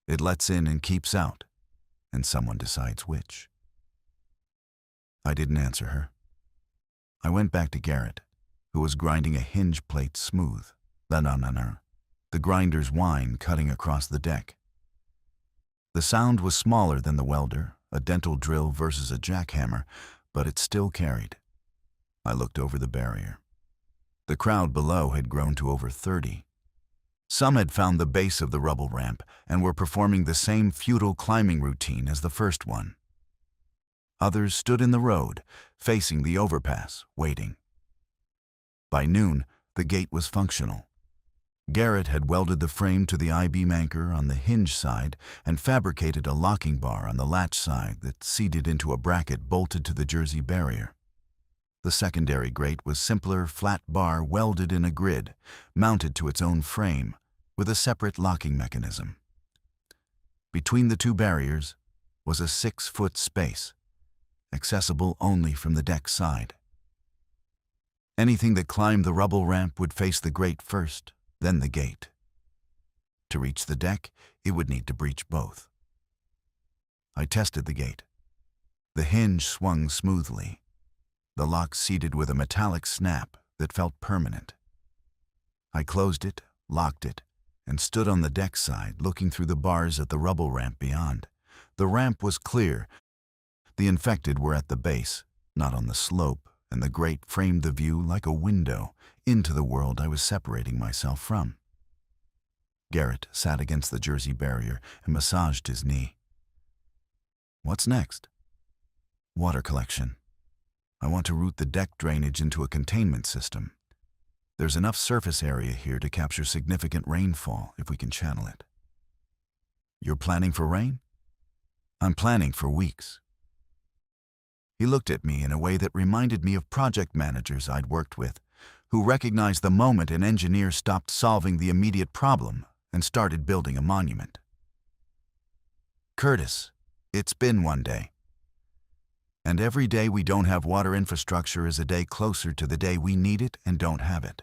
S1: It lets in and keeps out, and someone decides which." I didn't answer her. I went back to Garrett, who was grinding a hinge plate smooth, the grinder's whine cutting across the deck. The sound was smaller than the welder, a dental drill versus a jackhammer, but it still carried. I looked over the barrier. The crowd below had grown to over 30. Some had found the base of the rubble ramp and were performing the same futile climbing routine as the first one. Others stood in the road, facing the overpass, waiting. By noon, the gate was functional. Garrett had welded the frame to the I-beam anchor on the hinge side and fabricated a locking bar on the latch side that seated into a bracket bolted to the Jersey barrier. The secondary grate was simpler, flat bar welded in a grid, mounted to its own frame, with a separate locking mechanism. Between the two barriers was a 6-foot space, accessible only from the deck side. Anything that climbed the rubble ramp would face the grate first, then the gate. To reach the deck, it would need to breach both. I tested the gate. The hinge swung smoothly, the lock seated with a metallic snap that felt permanent. I closed it, locked it, and stood on the deck side looking through the bars at the rubble ramp beyond. The ramp was clear. The infected were at the base, not on the slope, and the grate framed the view like a window into the world I was separating myself from. Garrett sat against the Jersey barrier and massaged his knee. "What's next?" "Water collection. I want to route the deck drainage into a containment system. There's enough surface area here to capture significant rainfall if we can channel it." "You're planning for rain?" "I'm planning for weeks." He looked at me in a way that reminded me of project managers I'd worked with, who recognized the moment an engineer stopped solving the immediate problem and started building a monument. "Curtis, it's been one day. And every day we don't have water infrastructure is a day closer to the day we need it and don't have it.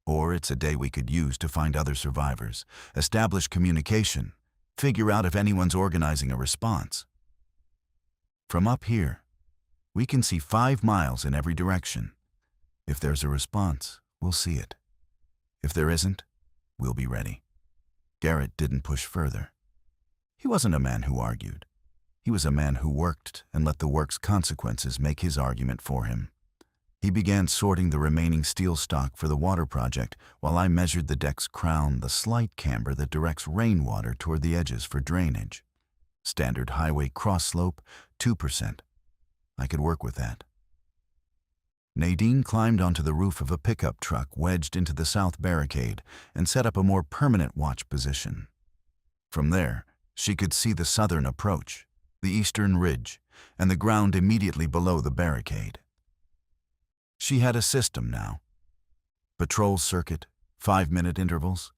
S1: Or it's a day we could use to find other survivors, establish communication, figure out if anyone's organizing a response. From up here, we can see 5 miles in every direction. If there's a response, we'll see it. If there isn't, we'll be ready." Garrett didn't push further. He wasn't a man who argued. He was a man who worked and let the work's consequences make his argument for him. He began sorting the remaining steel stock for the water project while I measured the deck's crown, the slight camber that directs rainwater toward the edges for drainage. Standard highway cross slope, 2%. I could work with that. Nadine climbed onto the roof of a pickup truck wedged into the south barricade and set up a more permanent watch position. From there, She could see the southern approach, the eastern ridge, and the ground immediately below the barricade. She had a system now. Patrol circuit, 5-minute intervals,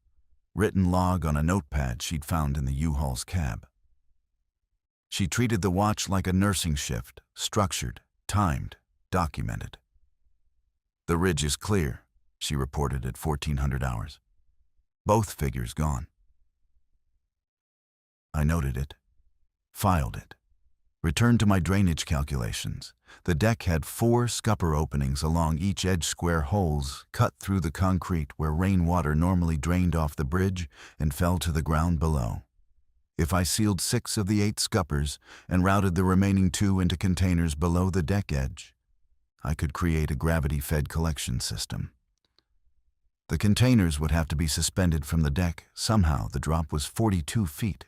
S1: written log on a notepad she'd found in the U-Haul's cab. She treated the watch like a nursing shift, structured, timed, documented. "The ridge is clear," she reported at 1400 hours. "Both figures gone." I noted it, filed it, returned to my drainage calculations. The deck had 4 scupper openings along each edge, square holes cut through the concrete where rainwater normally drained off the bridge and fell to the ground below. If I sealed 6 of the 8 scuppers and routed the remaining 2 into containers below the deck edge, I could create a gravity-fed collection system. The containers would have to be suspended from the deck. Somehow the drop was 42 feet,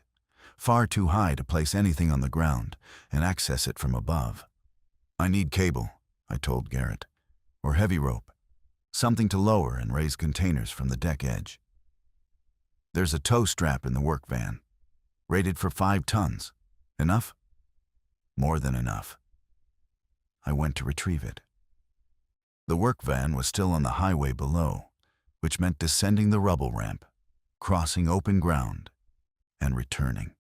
S1: far too high to place anything on the ground and access it from above. "I need cable," I told Garrett, "or heavy rope, something to lower and raise containers from the deck edge. There's a tow strap in the work van, rated for 5 tons. Enough?" "More than enough." I went to retrieve it. The work van was still on the highway below, which meant descending the rubble ramp, crossing open ground, and returning.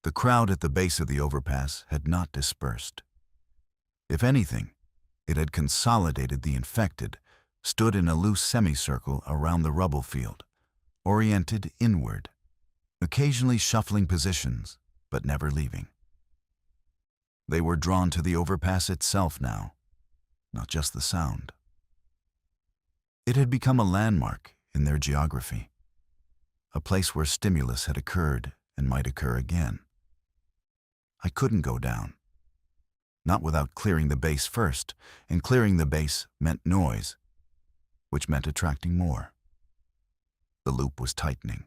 S1: The crowd at the base of the overpass had not dispersed. If anything, it had consolidated. The infected stood in a loose semicircle around the rubble field, oriented inward, occasionally shuffling positions, but never leaving. They were drawn to the overpass itself now, not just the sound. It had become a landmark in their geography, a place where stimulus had occurred and might occur again. I couldn't go down, not without clearing the base first, and clearing the base meant noise, which meant attracting more. The loop was tightening.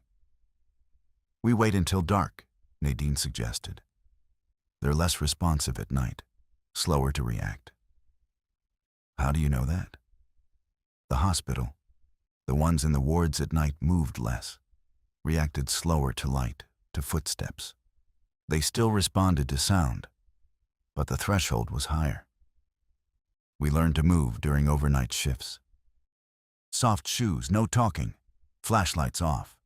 S1: "We wait until dark," Nadine suggested. "They're less responsive at night, slower to react." "How do you know that?" "The hospital, the ones in the wards at night moved less, reacted slower to light, to footsteps. They still responded to sound, but the threshold was higher. We learned to move during overnight shifts. Soft shoes, no talking, flashlights off.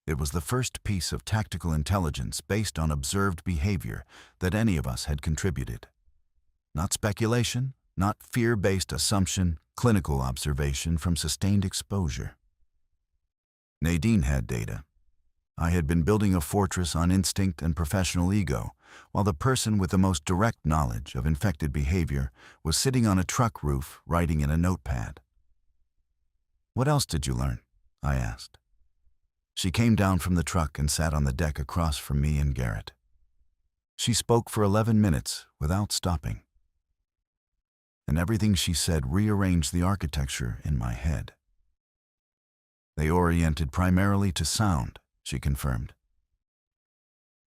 S1: It was the first piece of tactical intelligence based on observed behavior that any of us had contributed. Not speculation, not fear-based assumption, clinical observation from sustained exposure. Nadine had data. I had been building a fortress on instinct and professional ego, while the person with the most direct knowledge of infected behavior was sitting on a truck roof writing in a notepad. "What else did you learn?" I asked. She came down from the truck and sat on the deck across from me and Garrett. She spoke for 11 minutes without stopping. And everything she said rearranged the architecture in my head. "They oriented primarily to sound," she confirmed,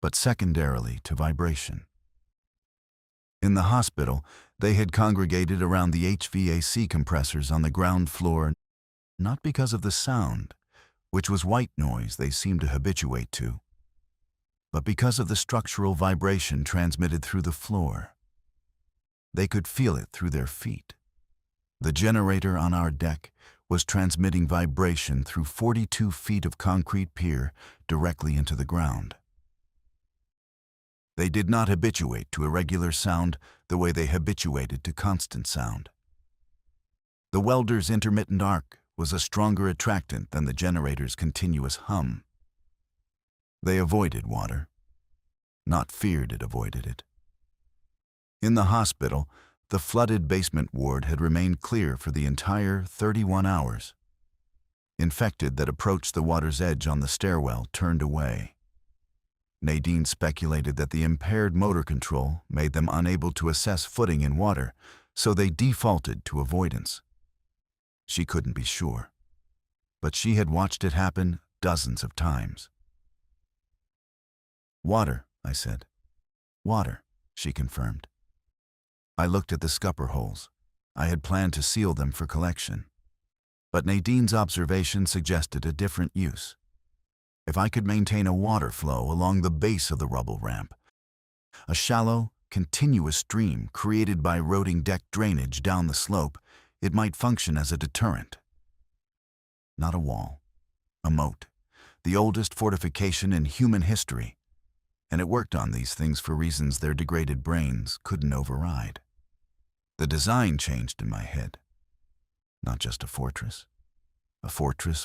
S1: "but secondarily to vibration. In the hospital, they had congregated around the HVAC compressors on the ground floor, not because of the sound, which was white noise they seemed to habituate to, but because of the structural vibration transmitted through the floor. They could feel it through their feet. The generator on our deck was transmitting vibration through 42 feet of concrete pier directly into the ground. They did not habituate to irregular sound the way they habituated to constant sound. The welder's intermittent arc was a stronger attractant than the generator's continuous hum. They avoided water, not feared it avoided it. In the hospital, the flooded basement ward had remained clear for the entire 31 hours. Infected that approached the water's edge on the stairwell turned away. Nadine speculated that the impaired motor control made them unable to assess footing in water, so they defaulted to avoidance. She couldn't be sure, but she had watched it happen dozens of times. "Water," I said. "Water," she confirmed. I looked at the scupper holes. I had planned to seal them for collection, but Nadine's observation suggested a different use. if I could maintain a water flow along the base of the rubble ramp, a shallow, continuous stream created by eroding deck drainage down the slope, it might function as a deterrent. Not a wall, a moat, the oldest fortification in human history, and it worked on these things for reasons their degraded brains couldn't override. The design changed in my head. Not just a fortress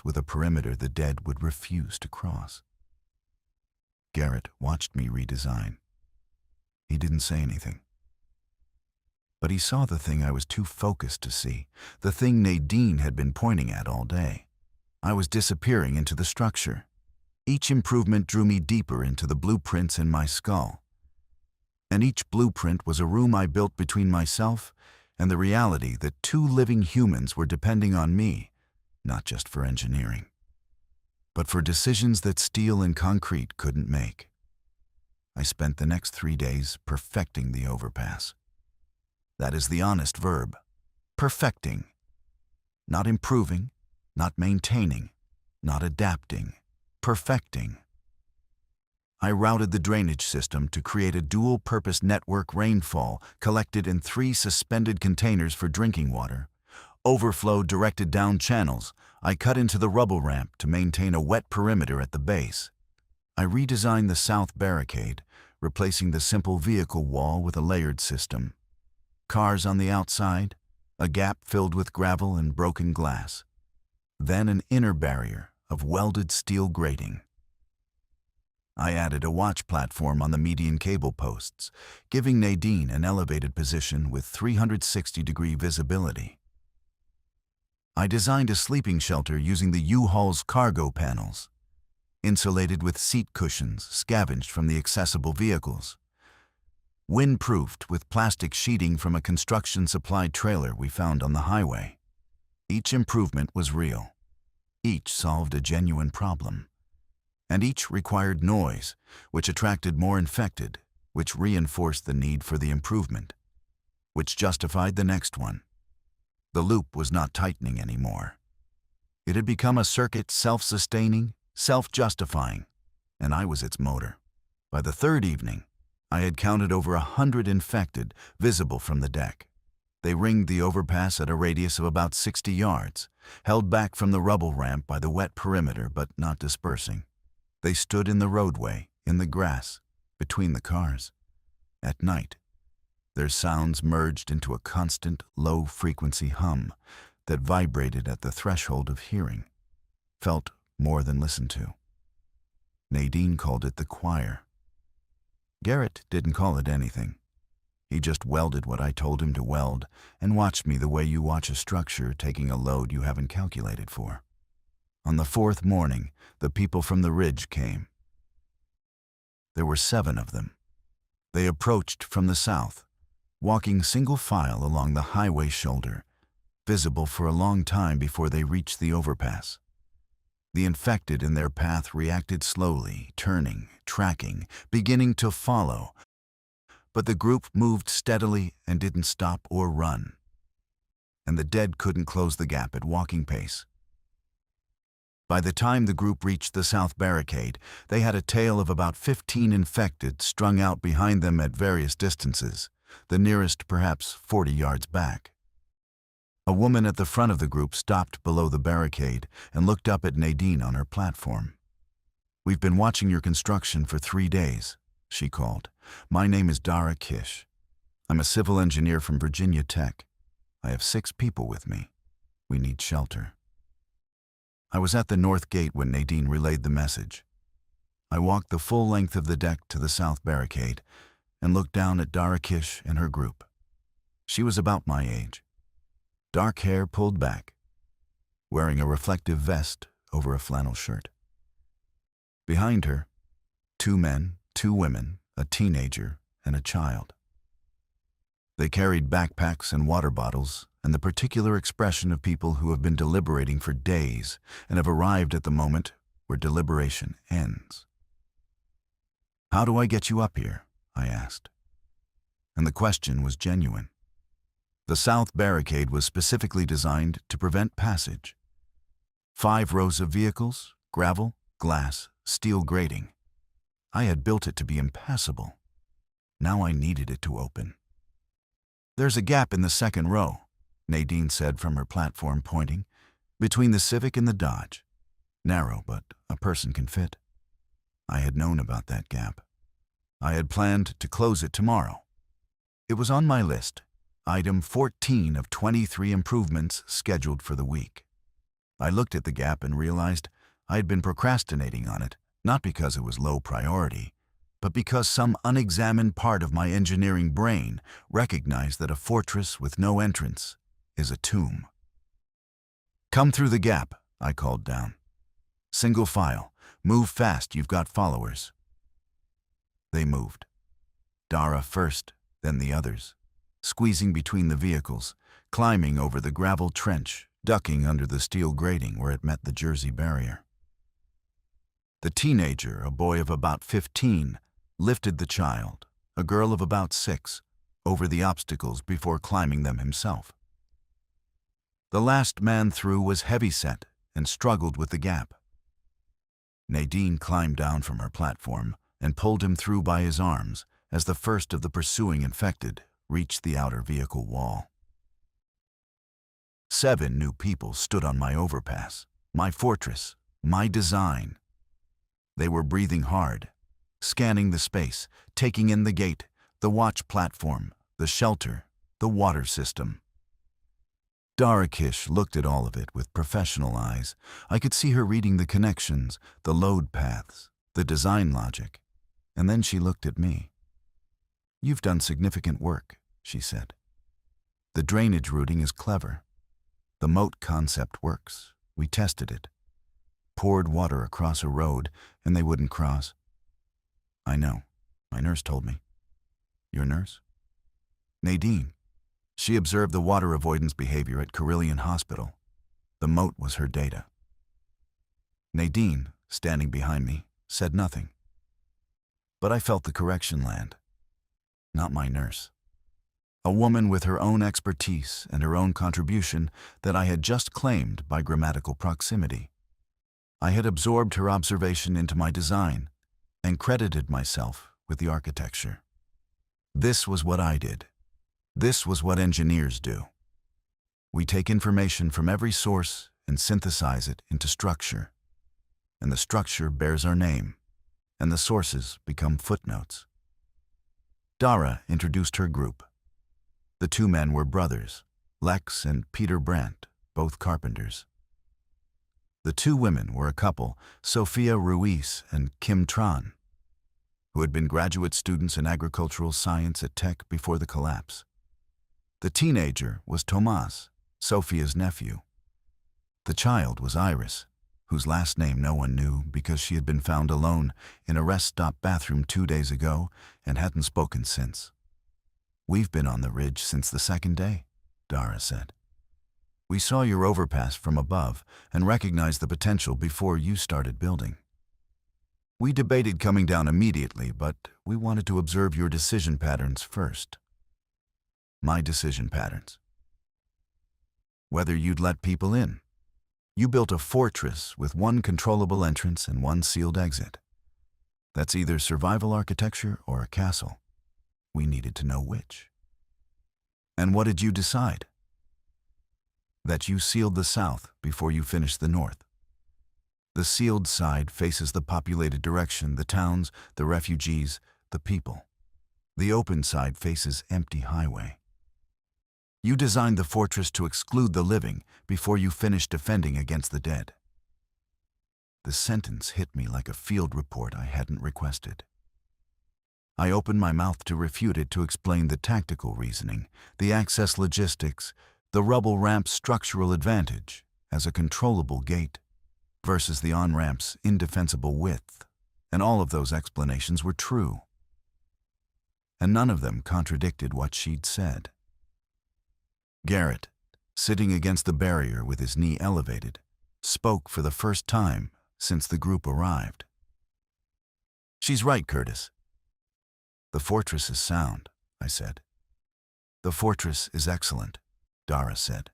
S1: with a perimeter the dead would refuse to cross. Garrett watched me redesign. He didn't say anything. But he saw the thing I was too focused to see, the thing Nadine had been pointing at all day. I was disappearing into the structure. Each improvement drew me deeper into the blueprints in my skull. And each blueprint was a room I built between myself and the reality that two living humans were depending on me, not just for engineering, but for decisions that steel and concrete couldn't make. I spent the next 3 days perfecting the overpass. That is the honest verb, perfecting. Not improving, not maintaining, not adapting, perfecting. I routed the drainage system to create a dual-purpose network rainfall collected in 3 suspended containers for drinking water. Overflow directed down channels. I cut into the rubble ramp to maintain a wet perimeter at the base. I redesigned the south barricade, replacing the simple vehicle wall with a layered system. Cars on the outside, a gap filled with gravel and broken glass. Then an inner barrier of welded steel grating. I added a watch platform on the median cable posts, giving Nadine an elevated position with 360-degree visibility. I designed a sleeping shelter using the U-Haul's cargo panels, insulated with seat cushions scavenged from the accessible vehicles, windproofed with plastic sheeting from a construction-supplied trailer we found on the highway. Each improvement was real. Each solved a genuine problem. And each required noise, which attracted more infected, which reinforced the need for the improvement, which justified the next one. The loop was not tightening anymore. It had become a circuit self-sustaining, self-justifying, and I was its motor. By the 3rd evening, I had counted over 100 infected visible from the deck. They ringed the overpass at a radius of about 60 yards, held back from the rubble ramp by the wet perimeter but not dispersing. They stood in the roadway, in the grass, between the cars. At night, their sounds merged into a constant, low-frequency hum that vibrated at the threshold of hearing, felt more than listened to. Nadine called it the choir. Garrett didn't call it anything. He just welded what I told him to weld and watched me the way you watch a structure taking a load you haven't calculated for. On the 4th morning, the people from the ridge came. There were 7 of them. They approached from the south, walking single file along the highway shoulder, visible for a long time before they reached the overpass. The infected in their path reacted slowly, turning, tracking, beginning to follow, but the group moved steadily and didn't stop or run. And the dead couldn't close the gap at walking pace. By the time the group reached the south barricade, they had a tail of about 15 infected strung out behind them at various distances, the nearest perhaps 40 yards back. A woman at the front of the group stopped below the barricade and looked up at Nadine on her platform. "We've been watching your construction for 3 days," she called. "My name is Dara Kish. I'm a civil engineer from Virginia Tech. I have 6 people with me. We need shelter." I was at the north gate when Nadine relayed the message. I walked the full length of the deck to the south barricade and looked down at Dara Kish and her group. She was about my age. Dark hair pulled back, wearing a reflective vest over a flannel shirt. Behind her, 2 men, 2 women, a teenager, and a child. They carried backpacks and water bottles and the particular expression of people who have been deliberating for days and have arrived at the moment where deliberation ends. "How do I get you up here?" I asked. And the question was genuine. The south barricade was specifically designed to prevent passage. 5 rows of vehicles, gravel, glass, steel grating. I had built it to be impassable. Now I needed it to open. "There's a gap in the second row," Nadine said from her platform, pointing, "between the Civic and the Dodge. Narrow, but a person can fit." I had known about that gap. I had planned to close it tomorrow. It was on my list, item 14 of 23 improvements scheduled for the week. I looked at the gap and realized I had been procrastinating on it, not because it was low priority, but because some unexamined part of my engineering brain recognized that a fortress with no entrance is a tomb. "Come through the gap," I called down. "Single file. Move fast, you've got followers." They moved. Dara first, then the others, squeezing between the vehicles, climbing over the gravel trench, ducking under the steel grating where it met the Jersey barrier. The teenager, a boy of about 15, lifted the child, a girl of about 6, over the obstacles before climbing them himself. The last man through was heavyset and struggled with the gap. Nadine climbed down from her platform and pulled him through by his arms as the first of the pursuing infected reached the outer vehicle wall. 7 new people stood on my overpass, my fortress, my design. They were breathing hard, scanning the space, taking in the gate, the watch platform, the shelter, the water system. Darakish looked at all of it with professional eyes. I could see her reading the connections, the load paths, the design logic. And then she looked at me. "You've done significant work," she said. "The drainage routing is clever. The moat concept works. We tested it. Poured water across a road, and they wouldn't cross." "I know. My nurse told me." "Your nurse?" "Nadine. She observed the water avoidance behavior at Carillion Hospital. The moat was her data." Nadine, standing behind me, said nothing. But I felt the correction land. Not my nurse. A woman with her own expertise and her own contribution that I had just claimed by grammatical proximity. I had absorbed her observation into my design and credited myself with the architecture. This was what I did. This was what engineers do. We take information from every source and synthesize it into structure. And the structure bears our name, and the sources become footnotes. Dara introduced her group. The 2 men were brothers, Lex and Peter Brandt, both carpenters. The 2 women were a couple, Sophia Ruiz and Kim Tran, who had been graduate students in agricultural science at Tech before the collapse. The teenager was Tomas, Sophia's nephew. The child was Iris, whose last name no one knew because she had been found alone in a rest stop bathroom 2 days ago and hadn't spoken since. "We've been on the ridge since the second day," Dara said. "We saw your overpass from above and recognized the potential before you started building. We debated coming down immediately, but we wanted to observe your decision patterns first." "My decision patterns?" "Whether you'd let people in. You built a fortress with 1 controllable entrance and 1 sealed exit. That's either survival architecture or a castle. We needed to know which." "And what did you decide?" "That you sealed the south before you finished the north. The sealed side faces the populated direction, the towns, the refugees, the people. The open side faces empty highway. You designed the fortress to exclude the living before you finished defending against the dead." The sentence hit me like a field report I hadn't requested. I opened my mouth to refute it, to explain the tactical reasoning, the access logistics, the rubble ramp's structural advantage as a controllable gate versus the on-ramp's indefensible width, and all of those explanations were true. And none of them contradicted what she'd said. Garrett, sitting against the barrier with his knee elevated, spoke for the first time since the group arrived. "She's right, Curtis. The fortress is sound," I said. "The fortress is excellent," Dara said.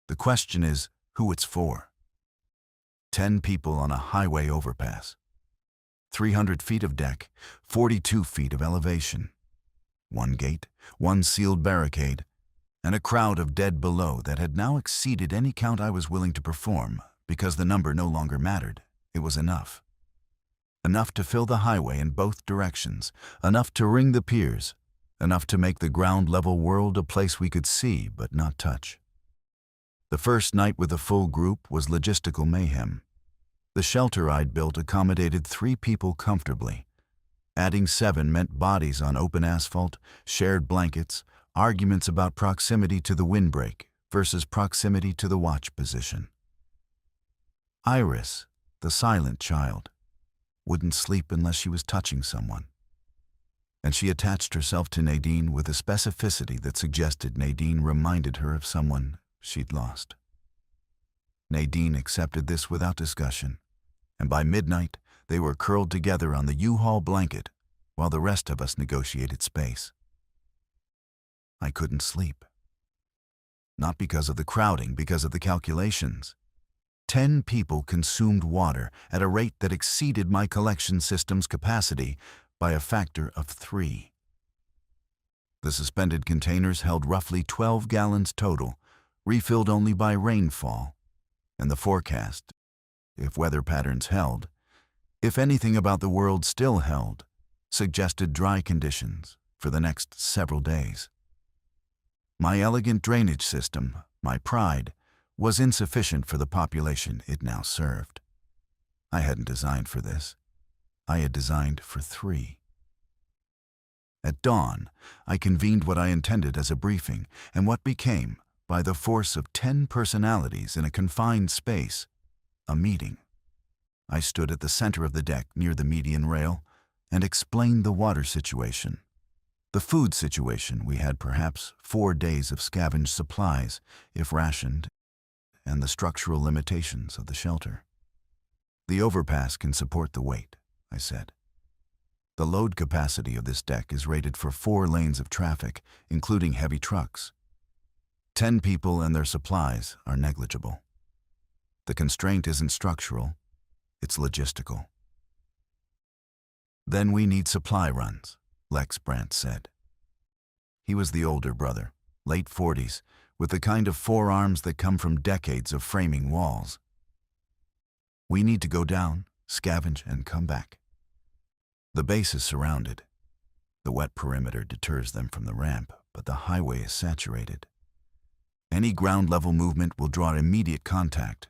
S1: "The question is who it's for. 10 people on a highway overpass. 300 feet of deck, 42 feet of elevation. One gate, one sealed barricade, and a crowd of dead below that had now exceeded any count I was willing to perform because the number no longer mattered. It was enough. Enough to fill the highway in both directions, enough to ring the piers, enough to make the ground-level world a place we could see but not touch. The first night with a full group was logistical mayhem. The shelter I'd built accommodated 3 people comfortably. Adding 7 meant bodies on open asphalt, shared blankets, arguments about proximity to the windbreak versus proximity to the watch position. Iris, the silent child, wouldn't sleep unless she was touching someone. And she attached herself to Nadine with a specificity that suggested Nadine reminded her of someone she'd lost. Nadine accepted this without discussion, and by midnight they were curled together on the U-Haul blanket while the rest of us negotiated space. I couldn't sleep. Not because of the crowding, because of the calculations. 10 people consumed water at a rate that exceeded my collection system's capacity by a factor of 3. The suspended containers held roughly 12 gallons total, refilled only by rainfall, and the forecast, if weather patterns held, if anything about the world still held, suggested dry conditions for the next several days. My elegant drainage system, my pride, was insufficient for the population it now served. I hadn't designed for this. I had designed for 3. At dawn, I convened what I intended as a briefing and what became, by the force of 10 personalities in a confined space, a meeting. I stood at the center of the deck near the median rail and explained the water situation. The food situation, we had perhaps 4 days of scavenged supplies, if rationed, and the structural limitations of the shelter. The overpass can support the weight, I said. The load capacity of this deck is rated for 4 lanes of traffic, including heavy trucks. 10 people and their supplies are negligible. The constraint isn't structural, it's logistical. Then we need supply runs, Lex Brandt said. He was the older brother, late 40s, with the kind of forearms that come from decades of framing walls. We need to go down, scavenge, and come back. The base is surrounded. The wet perimeter deters them from the ramp, but the highway is saturated. Any ground-level movement will draw immediate contact.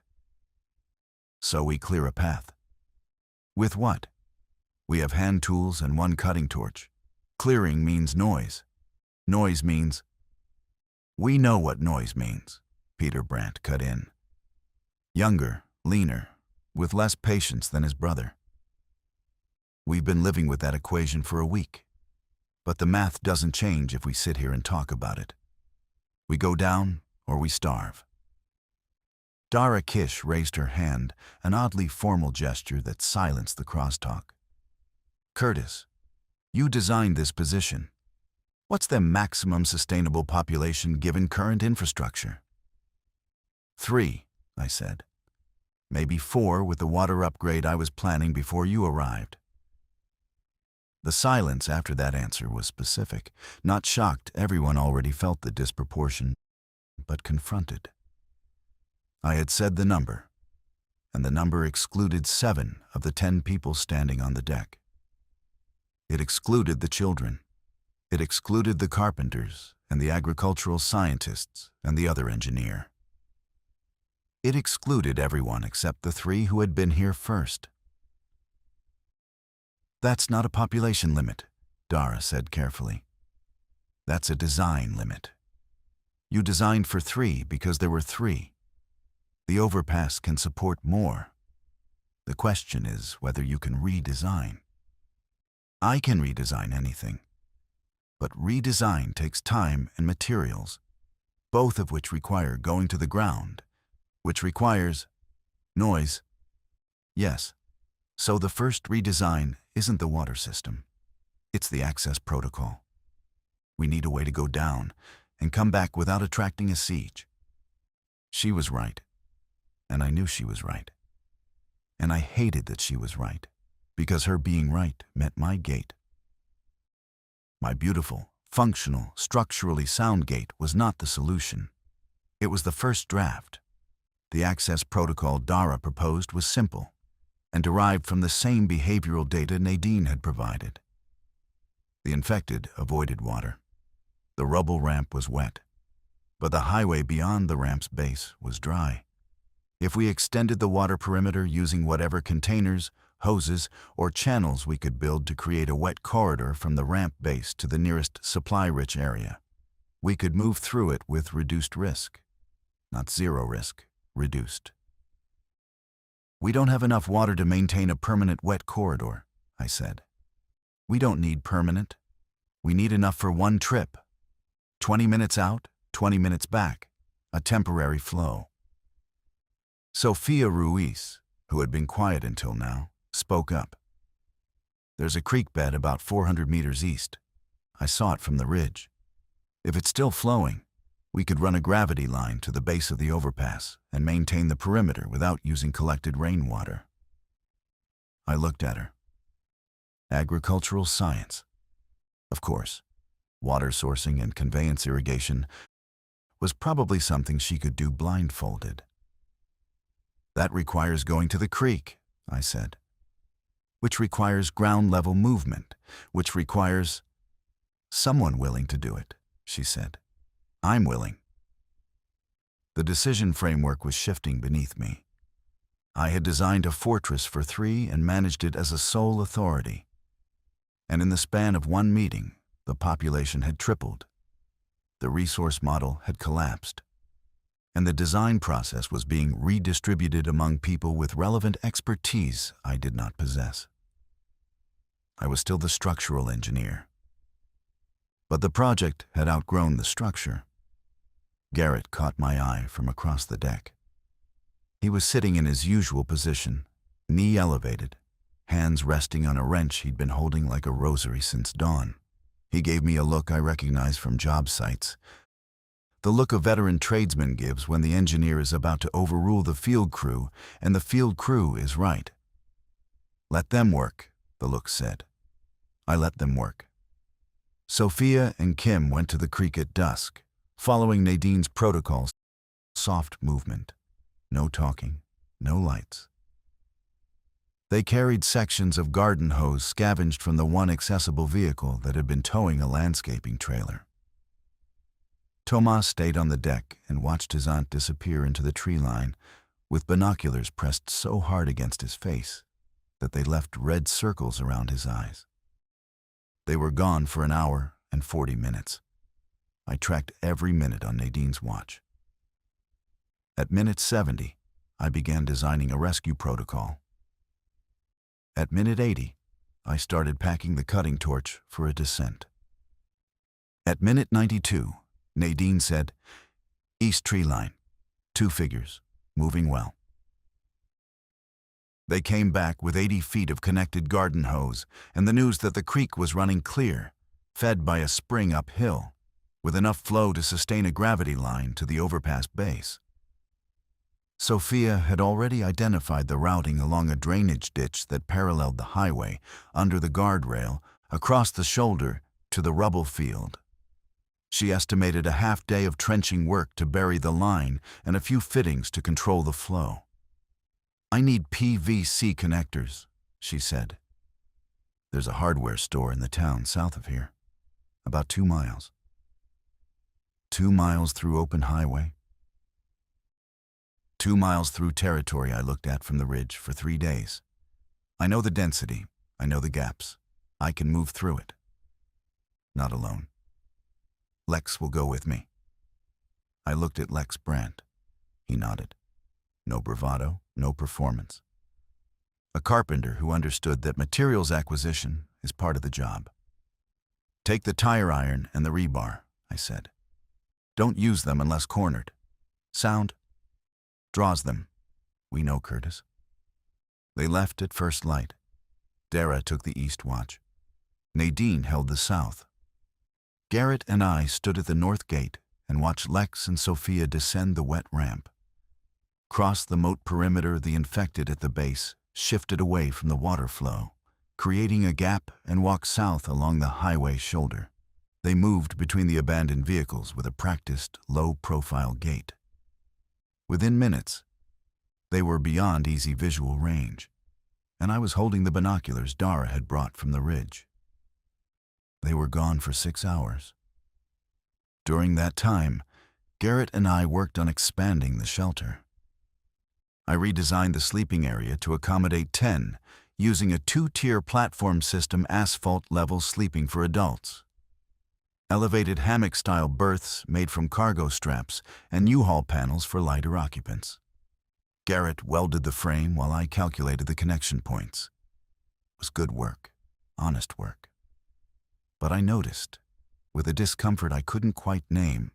S1: So we clear a path. With what? We have hand tools and 1 cutting torch. Clearing means noise. Noise means... We know what noise means, Peter Brandt cut in. Younger, leaner, with less patience than his brother. We've been living with that equation for a week. But the math doesn't change if we sit here and talk about it. We go down, or we starve. Dara Kish raised her hand, an oddly formal gesture that silenced the crosstalk. Curtis, you designed this position. What's the maximum sustainable population given current infrastructure? 3, I said. Maybe 4 with the water upgrade I was planning before you arrived. The silence after that answer was specific. Not shocked, everyone already felt the disproportion, but confronted. I had said the number, and the number excluded 7 of the 10 people standing on the deck. It excluded the children. It excluded the carpenters and the agricultural scientists and the other engineer. It excluded everyone except the 3 who had been here first. That's not a population limit, Dara said carefully. That's a design limit. You designed for 3 because there were 3. The overpass can support more. The question is whether you can redesign. I can redesign anything. But redesign takes time and materials, both of which require going to the ground, which requires noise. Yes, so the first redesign isn't the water system. It's the access protocol. We need a way to go down and come back without attracting a siege. She was right, and I knew she was right. And I hated that she was right, because her being right met my gate. My beautiful, functional, structurally sound gate was not the solution. It was the first draft. The access protocol Dara proposed was simple and derived from the same behavioral data Nadine had provided. The infected avoided water. The rubble ramp was wet, but the highway beyond the ramp's base was dry. If we extended the water perimeter using whatever containers, hoses, or channels we could build to create a wet corridor from the ramp base to the nearest supply-rich area, we could move through it with reduced risk. Not zero risk, reduced. We don't have enough water to maintain a permanent wet corridor, I said. We don't need permanent. We need enough for one trip. 20 minutes out, 20 minutes back, a temporary flow. Sophia Ruiz, who had been quiet until now, spoke up. There's a creek bed about 400 meters east. I saw it from the ridge. If it's still flowing, we could run a gravity line to the base of the overpass and maintain the perimeter without using collected rainwater. I looked at her. Agricultural science. Of course, water sourcing and conveyance irrigation was probably something she could do blindfolded. That requires going to the creek, I said. Which requires ground-level movement, which requires someone willing to do it, she said. I'm willing. The decision framework was shifting beneath me. I had designed a fortress for 3 and managed it as a sole authority. And in the span of one meeting, the population had tripled. The resource model had collapsed. And the design process was being redistributed among people with relevant expertise I did not possess. I was still the structural engineer. But the project had outgrown the structure. Garrett caught my eye from across the deck. He was sitting in his usual position, knee elevated, hands resting on a wrench he'd been holding like a rosary since dawn. He gave me a look I recognized from job sites. The look a veteran tradesman gives when the engineer is about to overrule the field crew and the field crew is right. Let them work, the look said. I let them work. Sophia and Kim went to the creek at dusk, following Nadine's protocols. Soft movement. No talking. No lights. They carried sections of garden hose scavenged from the one accessible vehicle that had been towing a landscaping trailer. Tomas stayed on the deck and watched his aunt disappear into the tree line, with binoculars pressed so hard against his face that they left red circles around his eyes. They were gone for an hour and 40 minutes. I tracked every minute on Nadine's watch. At minute 70, I began designing a rescue protocol. At minute 80, I started packing the cutting torch for a descent. At minute 92, Nadine said, "East tree line, 2 figures, moving well." They came back with 80 feet of connected garden hose and the news that the creek was running clear, fed by a spring uphill, with enough flow to sustain a gravity line to the overpass base. Sophia had already identified the routing along a drainage ditch that paralleled the highway, under the guardrail, across the shoulder to the rubble field. She estimated a half-day of trenching work to bury the line and a few fittings to control the flow. "I need PVC connectors," she said. "There's a hardware store in the town south of here, about 2 miles. 2 miles through open highway. 2 miles through territory I looked at from the ridge for 3 days. I know the density, I know the gaps. I can move through it. Not alone. Lex will go with me." I looked at Lex Brandt. He nodded. No bravado, no performance. A carpenter who understood that materials acquisition is part of the job. "Take the tire iron and the rebar," I said. "Don't use them unless cornered. Sound draws them. We know, Curtis." They left at first light. Dara took the east watch. Nadine held the south. Garrett and I stood at the north gate and watched Lex and Sophia descend the wet ramp. Cross the moat perimeter, the infected at the base shifted away from the water flow, creating a gap, and walked south along the highway shoulder. They moved between the abandoned vehicles with a practiced, low-profile gait. Within minutes, they were beyond easy visual range, and I was holding the binoculars Dara had brought from the ridge. They were gone for 6 hours. During that time, Garrett and I worked on expanding the shelter. I redesigned the sleeping area to accommodate 10, using a 2-tier platform system, asphalt-level sleeping for adults, elevated hammock-style berths made from cargo straps, and U-Haul panels for lighter occupants. Garrett welded the frame while I calculated the connection points. It was good work, honest work. But I noticed, with a discomfort I couldn't quite name,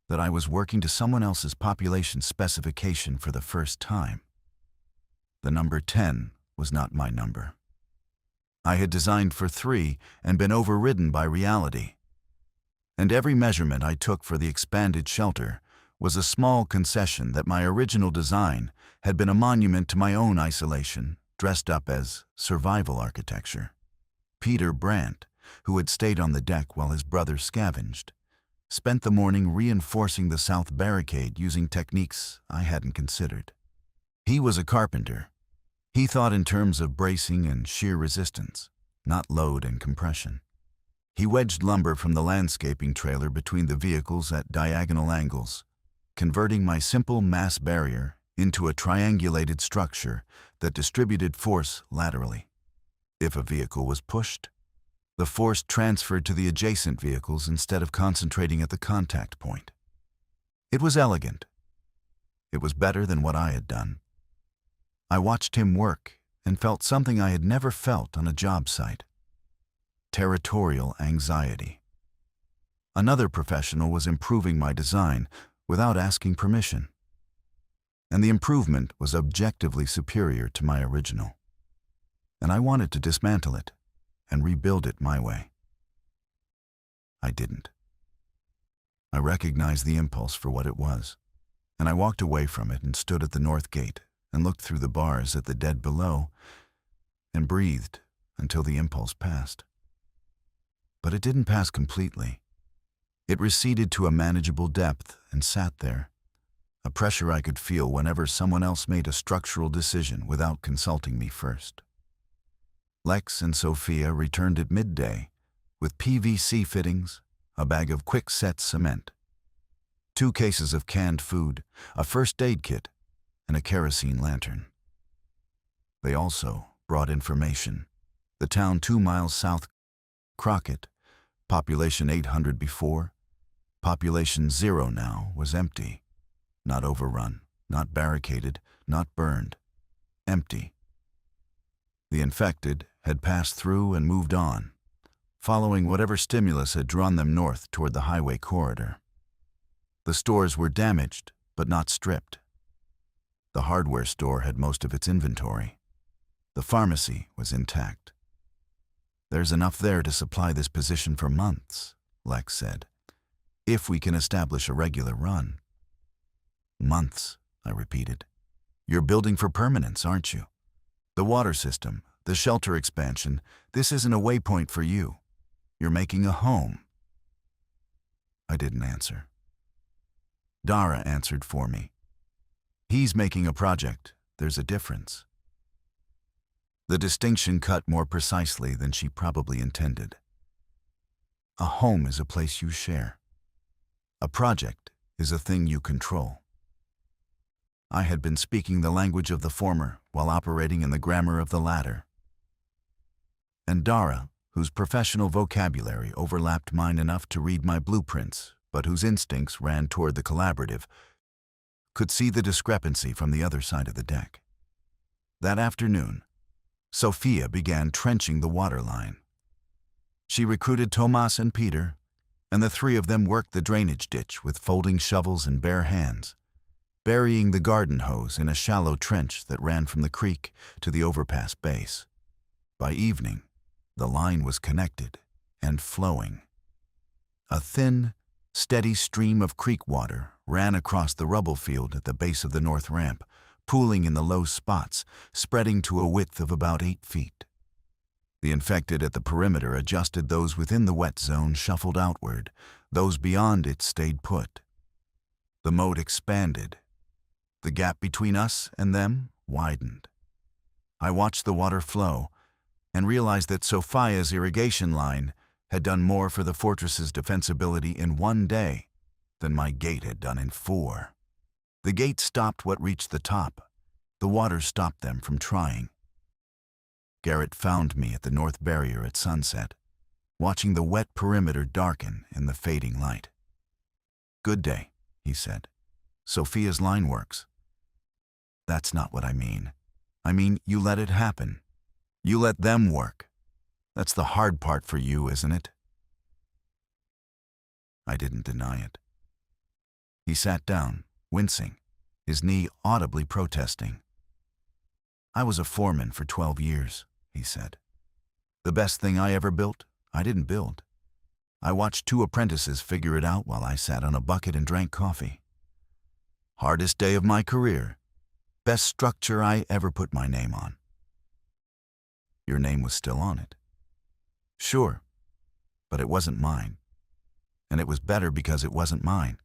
S1: that I was working to someone else's population specification for the first time. The number 10 was not my number. I had designed for 3 and been overridden by reality. And every measurement I took for the expanded shelter was a small concession that my original design had been a monument to my own isolation, dressed up as survival architecture. Peter Brandt, who had stayed on the deck while his brother scavenged, spent the morning reinforcing the south barricade using techniques I hadn't considered. He was a carpenter. He thought in terms of bracing and shear resistance, not load and compression. He wedged lumber from the landscaping trailer between the vehicles at diagonal angles, converting my simple mass barrier into a triangulated structure that distributed force laterally. If a vehicle was pushed, the force transferred to the adjacent vehicles instead of concentrating at the contact point. It was elegant. It was better than what I had done. I watched him work and felt something I had never felt on a job site: territorial anxiety. Another professional was improving my design without asking permission, and the improvement was objectively superior to my original. And I wanted to dismantle it and rebuild it my way. I didn't. I recognized the impulse for what it was, and I walked away from it and stood at the north gate and looked through the bars at the dead below and breathed until the impulse passed. But it didn't pass completely. It receded to a manageable depth and sat there, a pressure I could feel whenever someone else made a structural decision without consulting me first. Lex and Sophia returned at midday with PVC fittings, a bag of quick-set cement, 2 cases of canned food, a first aid kit, and a kerosene lantern. They also brought information. The town 2 miles south, Crockett, population 800 before, population 0 now, was empty. Not overrun, not barricaded, not burned. Empty. The infected had passed through and moved on, following whatever stimulus had drawn them north toward the highway corridor. The stores were damaged, but not stripped. The hardware store had most of its inventory. The pharmacy was intact. "There's enough there to supply this position for months," Lex said, "if we can establish a regular run." "Months," I repeated. "You're building for permanence, aren't you? The water system, the shelter expansion, this isn't a waypoint for you. You're making a home." I didn't answer. Dara answered for me. "He's making a project. There's a difference." The distinction cut more precisely than she probably intended. A home is a place you share. A project is a thing you control. I had been speaking the language of the former while operating in the grammar of the latter. And Dara, whose professional vocabulary overlapped mine enough to read my blueprints, but whose instincts ran toward the collaborative, could see the discrepancy from the other side of the deck. That afternoon, Sophia began trenching the water line. She recruited Tomas and Peter, and the 3 of them worked the drainage ditch with folding shovels and bare hands, burying the garden hose in a shallow trench that ran from the creek to the overpass base. By evening, the line was connected and flowing. A thin, steady stream of creek water ran across the rubble field at the base of the north ramp, pooling in the low spots, spreading to a width of about 8 feet. The infected at the perimeter adjusted, those within the wet zone shuffled outward, those beyond it stayed put. The moat expanded. The gap between us and them widened. I watched the water flow and realized that Sophia's irrigation line had done more for the fortress's defensibility in 1 day than my gate had done in 4. The gate stopped what reached the top. The water stopped them from trying. Garrett found me at the north barrier at sunset, watching the wet perimeter darken in the fading light. "Good day," he said. "Sophia's line works." "That's not what I mean. I mean, you let it happen. You let them work. That's the hard part for you, isn't it?" I didn't deny it. He sat down, wincing, his knee audibly protesting. "I was a foreman for 12 years, he said. "The best thing I ever built, I didn't build. I watched 2 apprentices figure it out while I sat on a bucket and drank coffee. Hardest day of my career. Best structure I ever put my name on." "Your name was still on it." "Sure, but it wasn't mine. And it was better because it wasn't mine."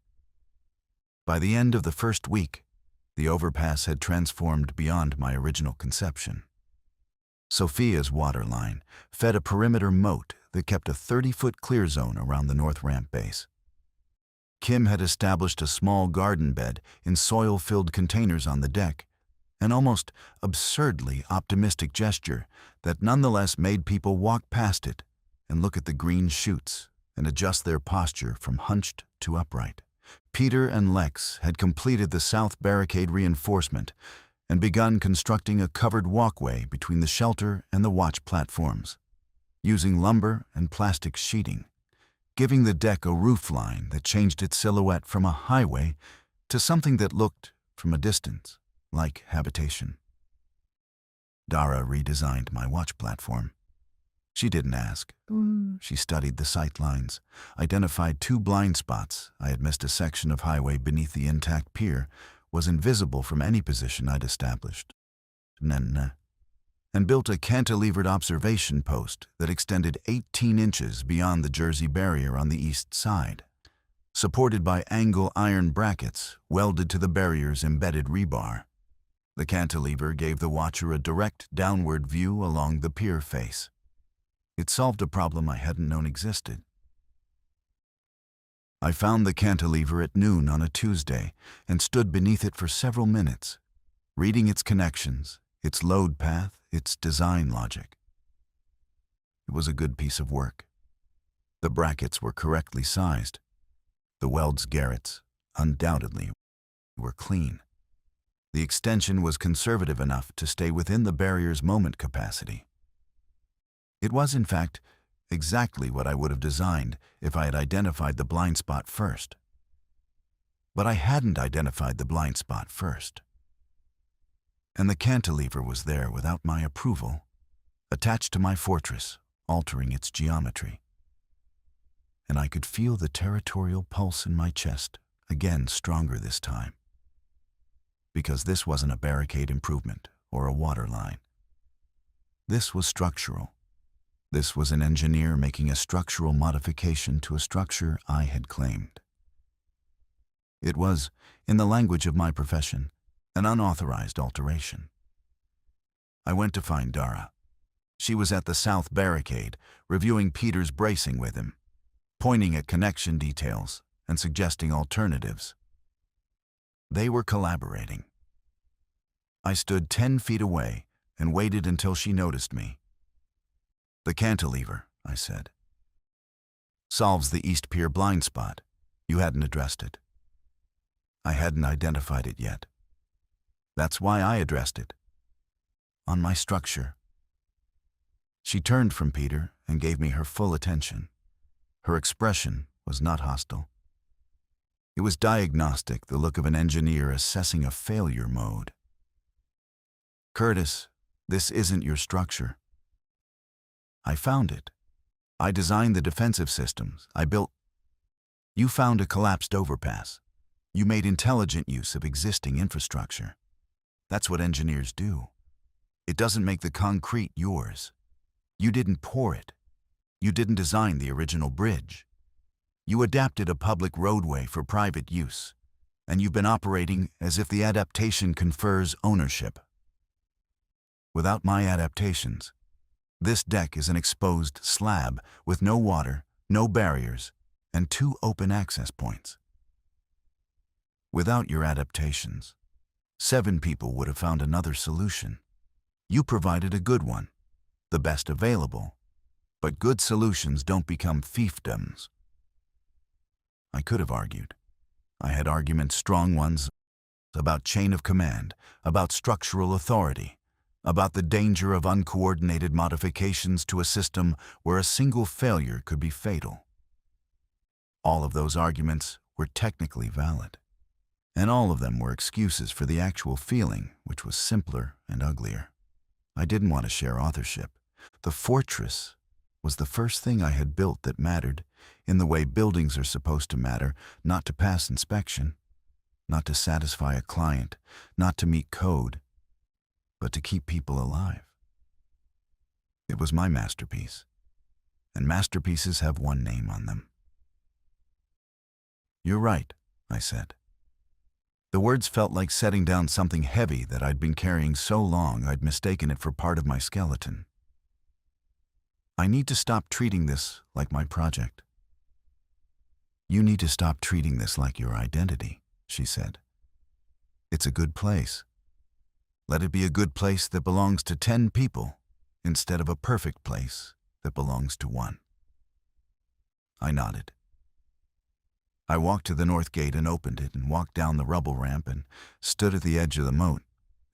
S1: By the end of the first week, the overpass had transformed beyond my original conception. Sophia's water line fed a perimeter moat that kept a 30-foot clear zone around the north ramp base. Kim had established a small garden bed in soil-filled containers on the deck, an almost absurdly optimistic gesture that nonetheless made people walk past it and look at the green shoots and adjust their posture from hunched to upright. Peter and Lex had completed the south barricade reinforcement and begun constructing a covered walkway between the shelter and the watch platforms, using lumber and plastic sheeting, giving the deck a roofline that changed its silhouette from a highway to something that looked, from a distance, like habitation. Dara redesigned my watch platform. She didn't ask. She studied the sight lines, identified 2 blind spots. I had missed a section of highway beneath the intact pier, was invisible from any position I'd established. And built a cantilevered observation post that extended 18 inches beyond the Jersey barrier on the east side, supported by angle iron brackets welded to the barrier's embedded rebar. The cantilever gave the watcher a direct downward view along the pier face. It solved a problem I hadn't known existed. I found the cantilever at noon on a Tuesday and stood beneath it for several minutes, reading its connections, its load path, its design logic. It was a good piece of work. The brackets were correctly sized. The welds Garrett's, undoubtedly, were clean. The extension was conservative enough to stay within the barrier's moment capacity. It was, in fact, exactly what I would have designed if I had identified the blind spot first. But I hadn't identified the blind spot first. And the cantilever was there without my approval, attached to my fortress, altering its geometry. And I could feel the territorial pulse in my chest, again stronger this time. Because this wasn't a barricade improvement or a water line. This was structural. This was an engineer making a structural modification to a structure I had claimed. It was, in the language of my profession, an unauthorized alteration. I went to find Dara. She was at the south barricade, reviewing Peter's bracing with him, pointing at connection details and suggesting alternatives. They were collaborating. I stood 10 feet away and waited until she noticed me. "The cantilever," I said, "solves the East Pier blind spot. You hadn't addressed it." I hadn't identified it yet. That's why I addressed it. On my structure. She turned from Peter and gave me her full attention. Her expression was not hostile. It was diagnostic, the look of an engineer assessing a failure mode. "Curtis, this isn't your structure." "I found it. I designed the defensive systems. I built..." "You found a collapsed overpass. You made intelligent use of existing infrastructure. That's what engineers do. It doesn't make the concrete yours. You didn't pour it. You didn't design the original bridge. You adapted a public roadway for private use, and you've been operating as if the adaptation confers ownership. Without my adaptations, this deck is an exposed slab with no water, no barriers, and 2 open access points. Without your adaptations, 7 people would have found another solution. You provided a good one, the best available, but good solutions don't become fiefdoms. I could have argued. I had arguments, strong ones, about chain of command, about structural authority, about the danger of uncoordinated modifications to a system where a single failure could be fatal. All of those arguments were technically valid, and all of them were excuses for the actual feeling, which was simpler and uglier. I didn't want to share authorship. The fortress was the first thing I had built that mattered, in the way buildings are supposed to matter, not to pass inspection, not to satisfy a client, not to meet code, but to keep people alive. It was my masterpiece, and masterpieces have one name on them. "You're right," I said. The words felt like setting down something heavy that I'd been carrying so long I'd mistaken it for part of my skeleton. I need to stop treating this like my project. You need to stop treating this like your identity, she said. It's a good place. Let it be a good place that belongs to 10 people instead of a perfect place that belongs to 1. I nodded. I walked to the north gate and opened it and walked down the rubble ramp and stood at the edge of the moat,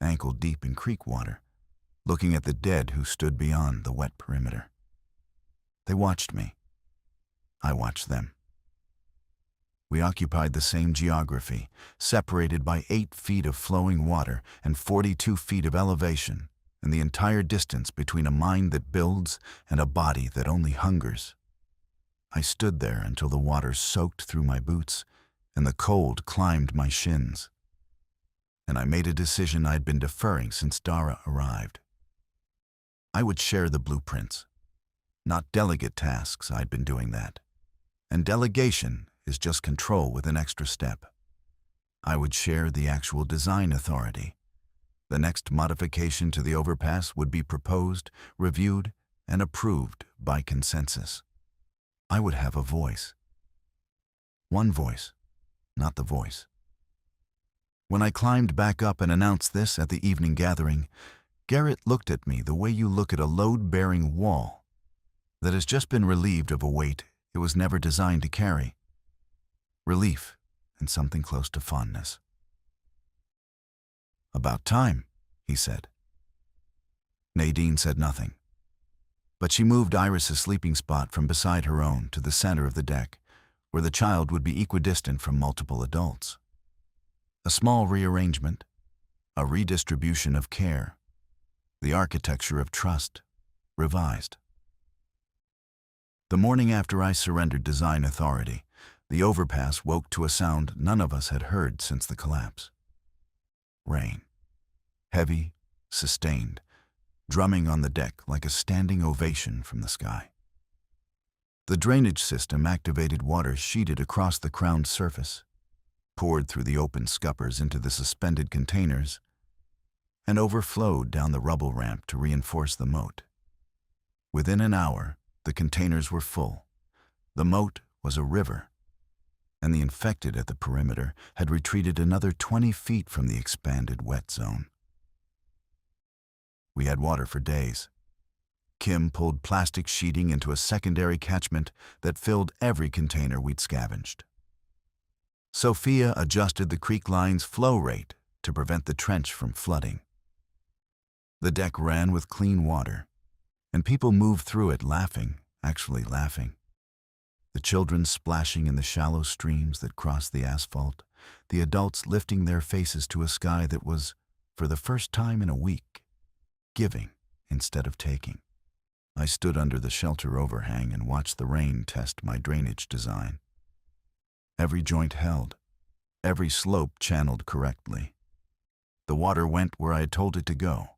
S1: ankle deep in creek water, looking at the dead who stood beyond the wet perimeter. They watched me. I watched them. We occupied the same geography, separated by 8 feet of flowing water and 42 feet of elevation, and the entire distance between a mind that builds and a body that only hungers. I stood there until the water soaked through my boots and the cold climbed my shins. And I made a decision I'd been deferring since Dara arrived. I would share the blueprints, not delegate tasks. I'd been doing that. And delegation is just control with an extra step. I would share the actual design authority. The next modification to the overpass would be proposed, reviewed, and approved by consensus. I would have a voice. One voice, not the voice. When I climbed back up and announced this at the evening gathering, Garrett looked at me the way you look at a load-bearing wall that has just been relieved of a weight it was never designed to carry. Relief and something close to fondness. "About time," he said. Nadine said nothing, but she moved Iris's sleeping spot from beside her own to the center of the deck, where the child would be equidistant from multiple adults. A small rearrangement, a redistribution of care, the architecture of trust, revised. The morning after I surrendered design authority, the overpass woke to a sound none of us had heard since the collapse. Rain. Heavy, sustained, drumming on the deck like a standing ovation from the sky. The drainage system activated water sheeted across the crowned surface, poured through the open scuppers into the suspended containers, and overflowed down the rubble ramp to reinforce the moat. Within an hour, the containers were full. The moat was a river, and the infected at the perimeter had retreated another 20 feet from the expanded wet zone. We had water for days. Kim pulled plastic sheeting into a secondary catchment that filled every container we'd scavenged. Sophia adjusted the creek line's flow rate to prevent the trench from flooding. The deck ran with clean water, and people moved through it laughing, actually laughing. The children splashing in the shallow streams that crossed the asphalt, the adults lifting their faces to a sky that was, for the first time in a week, giving instead of taking. I stood under the shelter overhang and watched the rain test my drainage design. Every joint held, every slope channeled correctly. The water went where I had told it to go.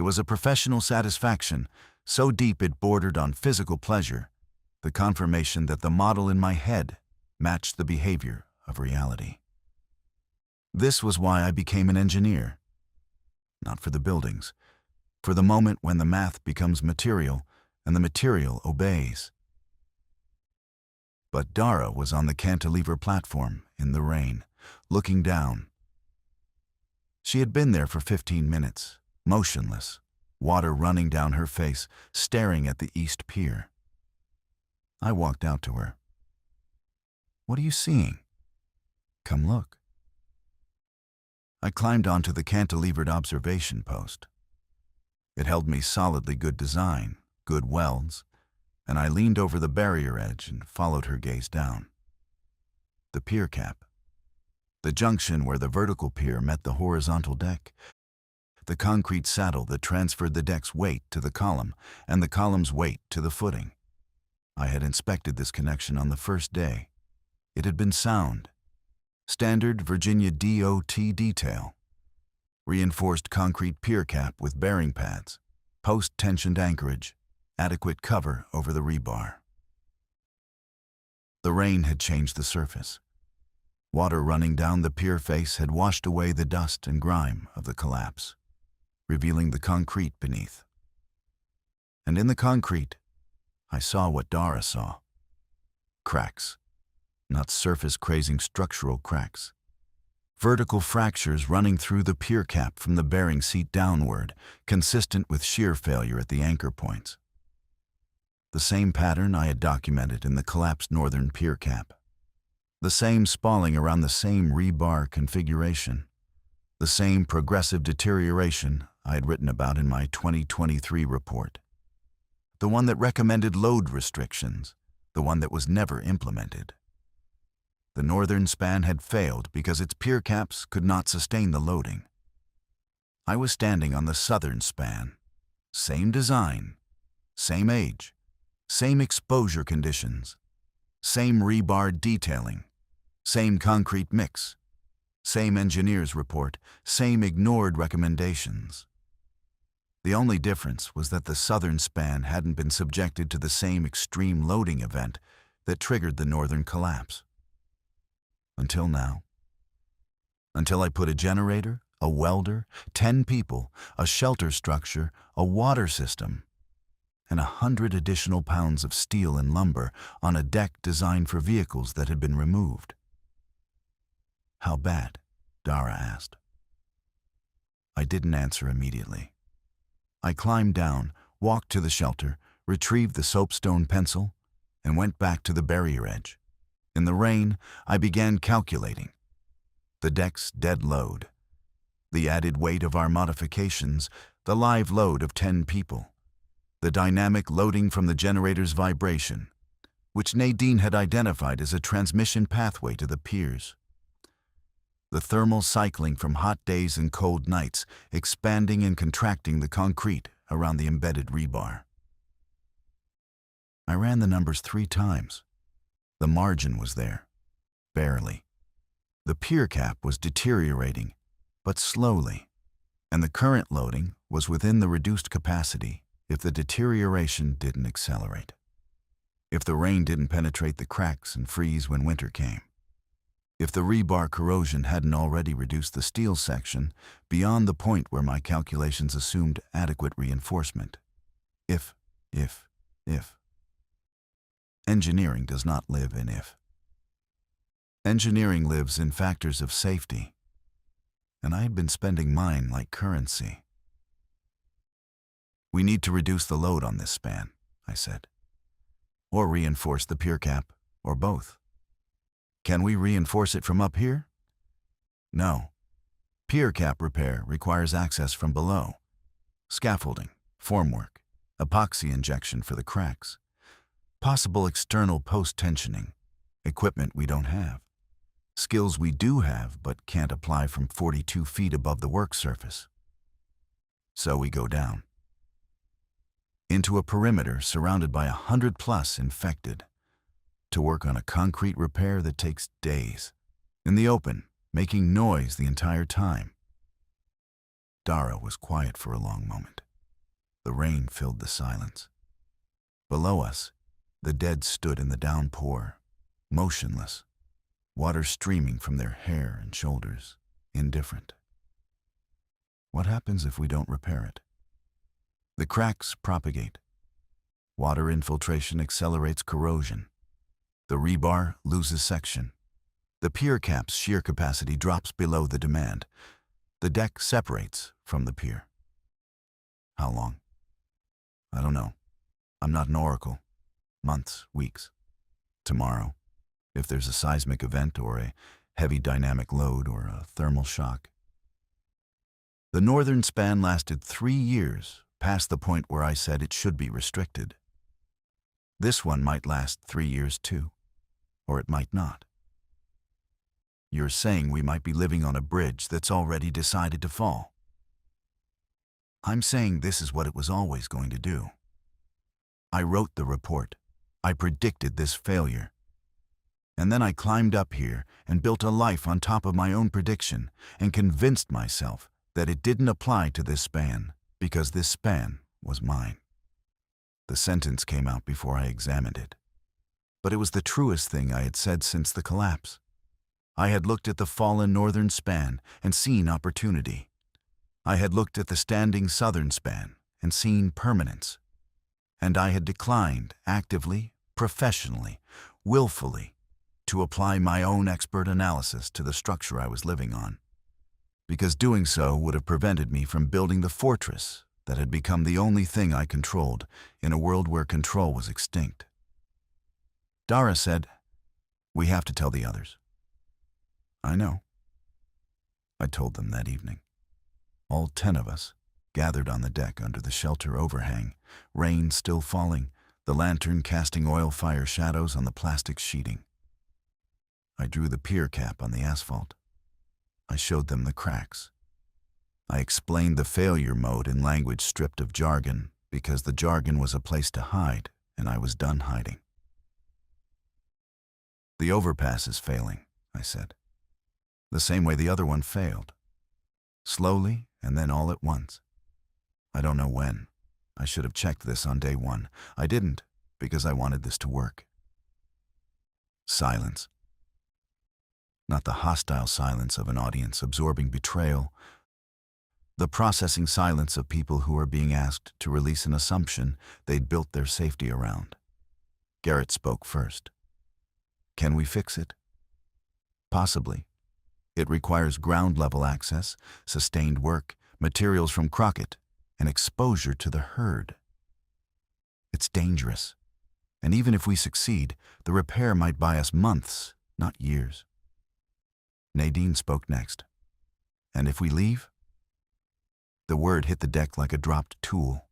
S1: It was a professional satisfaction, so deep it bordered on physical pleasure, the confirmation that the model in my head matched the behavior of reality. This was why I became an engineer. Not for the buildings, for the moment when the math becomes material and the material obeys. But Dara was on the cantilever platform in the rain, looking down. She had been there for 15 minutes, motionless, water running down her face, staring at the east pier. I walked out to her. "What are you seeing?" "Come look." I climbed onto the cantilevered observation post. It held me solidly good design, good welds, and I leaned over the barrier edge and followed her gaze down. The pier cap. The junction where the vertical pier met the horizontal deck. The concrete saddle that transferred the deck's weight to the column and the column's weight to the footing. I had inspected this connection on the first day. It had been sound. Standard Virginia DOT detail. Reinforced concrete pier cap with bearing pads. Post-tensioned anchorage. Adequate cover over the rebar. The rain had changed the surface. Water running down the pier face had washed away the dust and grime of the collapse, revealing the concrete beneath. And in the concrete, I saw what Dara saw. Cracks. Not surface-crazing structural cracks. Vertical fractures running through the pier cap from the bearing seat downward, consistent with shear failure at the anchor points. The same pattern I had documented in the collapsed northern pier cap. The same spalling around the same rebar configuration. The same progressive deterioration I had written about in my 2023 report. The one that recommended load restrictions, the one that was never implemented. The northern span had failed because its pier caps could not sustain the loading. I was standing on the southern span. Same design, same age, same exposure conditions, same rebar detailing, same concrete mix, same engineer's report, same ignored recommendations. The only difference was that the southern span hadn't been subjected to the same extreme loading event that triggered the northern collapse. Until now. Until I put a generator, a welder, 10 people, a shelter structure, a water system, and 100 additional pounds of steel and lumber on a deck designed for vehicles that had been removed. "How bad?" Dara asked. I didn't answer immediately. I climbed down, walked to the shelter, retrieved the soapstone pencil, and went back to the barrier edge. In the rain, I began calculating. The deck's dead load. The added weight of our modifications, the live load of 10 people. The dynamic loading from the generator's vibration, which Nadine had identified as a transmission pathway to the piers. The thermal cycling from hot days and cold nights, expanding and contracting the concrete around the embedded rebar. I ran the numbers 3 times. The margin was there, barely. The pier cap was deteriorating, but slowly, and the current loading was within the reduced capacity if the deterioration didn't accelerate. If the rain didn't penetrate the cracks and freeze when winter came. If the rebar corrosion hadn't already reduced the steel section beyond the point where my calculations assumed adequate reinforcement. If. Engineering does not live in if. Engineering lives in factors of safety, and I had been spending mine like currency. "We need to reduce the load on this span," I said. "Or reinforce the pier cap, or both." "Can we reinforce it from up here?" "No. Pier cap repair requires access from below. Scaffolding, formwork, epoxy injection for the cracks. Possible external post-tensioning, equipment we don't have. Skills we do have but can't apply from 42 feet above the work surface. So we go down. Into a perimeter surrounded by 100+ infected, to work on a concrete repair that takes days, in the open, making noise the entire time. Dara was quiet for a long moment. The rain filled the silence. Below us, the dead stood in the downpour, motionless, water streaming from their hair and shoulders, indifferent. What happens if we don't repair it? The cracks propagate. Water infiltration accelerates corrosion. The rebar loses section. The pier cap's shear capacity drops below the demand. The deck separates from the pier. How long? I don't know. I'm not an oracle. Months, weeks. Tomorrow, if there's a seismic event or a heavy dynamic load or a thermal shock. The northern span lasted 3 years, past the point where I said it should be restricted. This one might last 3 years too, or it might not. You're saying we might be living on a bridge that's already decided to fall. I'm saying this is what it was always going to do. I wrote the report. I predicted this failure. And then I climbed up here and built a life on top of my own prediction and convinced myself that it didn't apply to this span because this span was mine. The sentence came out before I examined it. But it was the truest thing I had said since the collapse. I had looked at the fallen northern span and seen opportunity. I had looked at the standing southern span and seen permanence. And I had declined actively, professionally, willfully, to apply my own expert analysis to the structure I was living on, because doing so would have prevented me from building the fortress that had become the only thing I controlled in a world where control was extinct. Dara said, "We have to tell the others." I know. I told them that evening. All 10 of us, gathered on the deck under the shelter overhang, rain still falling, the lantern casting oil fire shadows on the plastic sheeting. I drew the pier cap on the asphalt. I showed them the cracks. I explained the failure mode in language stripped of jargon because the jargon was a place to hide, and I was done hiding. The overpass is failing, I said. The same way the other one failed. Slowly and then all at once. I don't know when. I should have checked this on day 1. I didn't, because I wanted this to work. Silence. Not the hostile silence of an audience absorbing betrayal. The processing silence of people who are being asked to release an assumption they'd built their safety around. Garrett spoke first. Can we fix it? Possibly. It requires ground-level access, sustained work, materials from Crockett, and exposure to the herd. It's dangerous, and even if we succeed, the repair might buy us months, not years. Nadine spoke next. And if we leave? The word hit the deck like a dropped tool.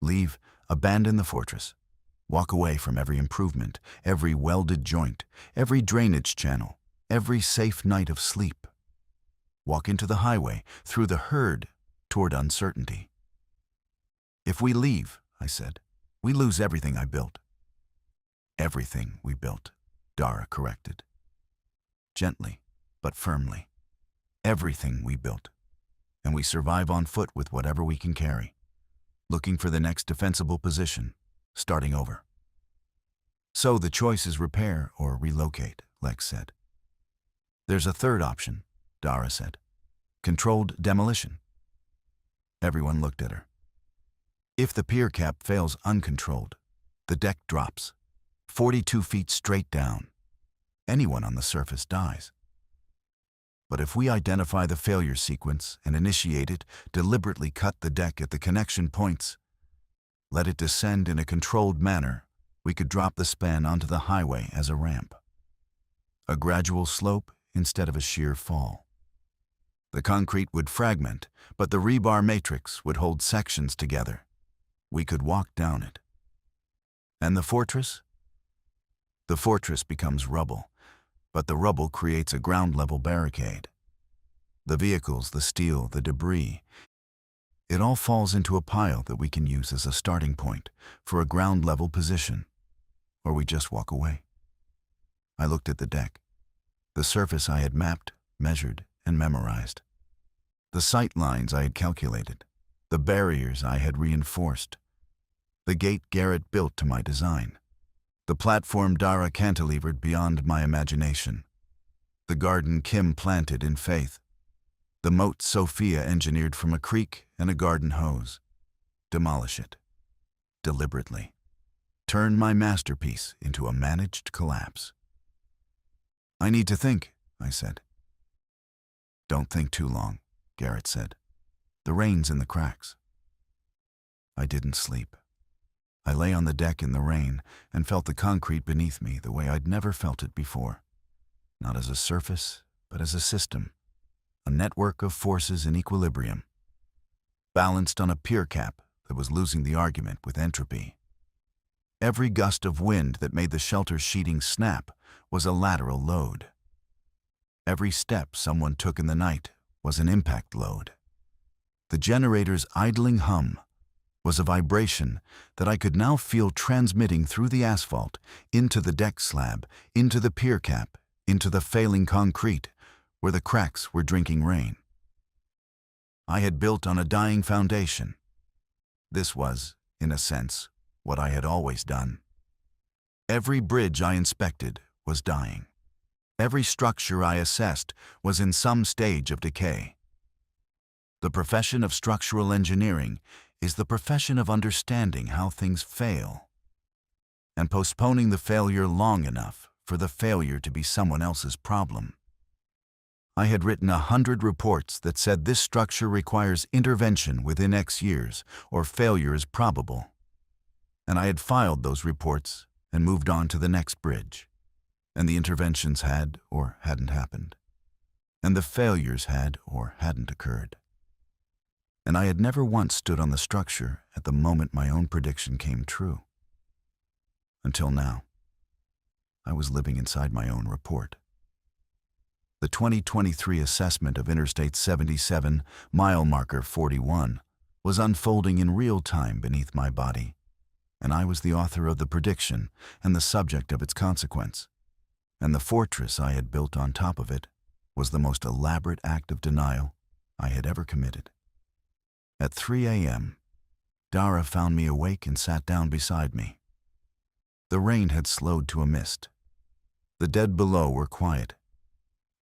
S1: Leave, abandon the fortress. Walk away from every improvement, every welded joint, every drainage channel, every safe night of sleep. Walk into the highway, through the herd, toward uncertainty. If we leave, I said, we lose everything I built. Everything we built, Dara corrected. Gently, but firmly. Everything we built. And we survive on foot with whatever we can carry, looking for the next defensible position, starting over. So the choice is repair or relocate, Lex said. There's a third option, Dara said. Controlled demolition. Everyone looked at her. If the pier cap fails uncontrolled, the deck drops, 42 feet straight down. Anyone on the surface dies. But if we identify the failure sequence and initiate it, deliberately cut the deck at the connection points, let it descend in a controlled manner, we could drop the span onto the highway as a ramp. A gradual slope instead of a sheer fall. The concrete would fragment, but the rebar matrix would hold sections together. We could walk down it. And the fortress? The fortress becomes rubble, but the rubble creates a ground-level barricade. The vehicles, the steel, the debris, it all falls into a pile that we can use as a starting point for a ground-level position, or we just walk away. I looked at the deck, the surface I had mapped, measured, and memorized. The sight lines I had calculated, The barriers I had reinforced. The gate Garrett built to my design. The platform Dara cantilevered beyond my imagination. The garden Kim planted in faith. The moat Sophia engineered from a creek and a garden hose. Demolish it. Deliberately. Turn my masterpiece into a managed collapse. I need to think, I said. Don't think too long, Garrett said. The rain's in the cracks. I didn't sleep. I lay on the deck in the rain and felt the concrete beneath me the way I'd never felt it before. Not as a surface, but as a system. A network of forces in equilibrium. Balanced on a pier cap that was losing the argument with entropy. Every gust of wind that made the shelter sheeting snap was a lateral load. Every step someone took in the night was an impact load. The generator's idling hum was a vibration that I could now feel transmitting through the asphalt, into the deck slab, into the pier cap, into the failing concrete, where the cracks were drinking rain. I had built on a dying foundation. This was, in a sense, what I had always done. Every bridge I inspected was dying. Every structure I assessed was in some stage of decay. The profession of structural engineering is the profession of understanding how things fail, and postponing the failure long enough for the failure to be someone else's problem. I had written 100 reports that said this structure requires intervention within X years, or failure is probable. And I had filed those reports and moved on to the next bridge. And the interventions had or hadn't happened. And the failures had or hadn't occurred. And I had never once stood on the structure at the moment my own prediction came true. Until now, I was living inside my own report. The 2023 assessment of Interstate 77, mile marker 41, was unfolding in real time beneath my body, and I was the author of the prediction and the subject of its consequence. And the fortress I had built on top of it was the most elaborate act of denial I had ever committed. At 3 a.m., Dara found me awake and sat down beside me. The rain had slowed to a mist. The dead below were quiet.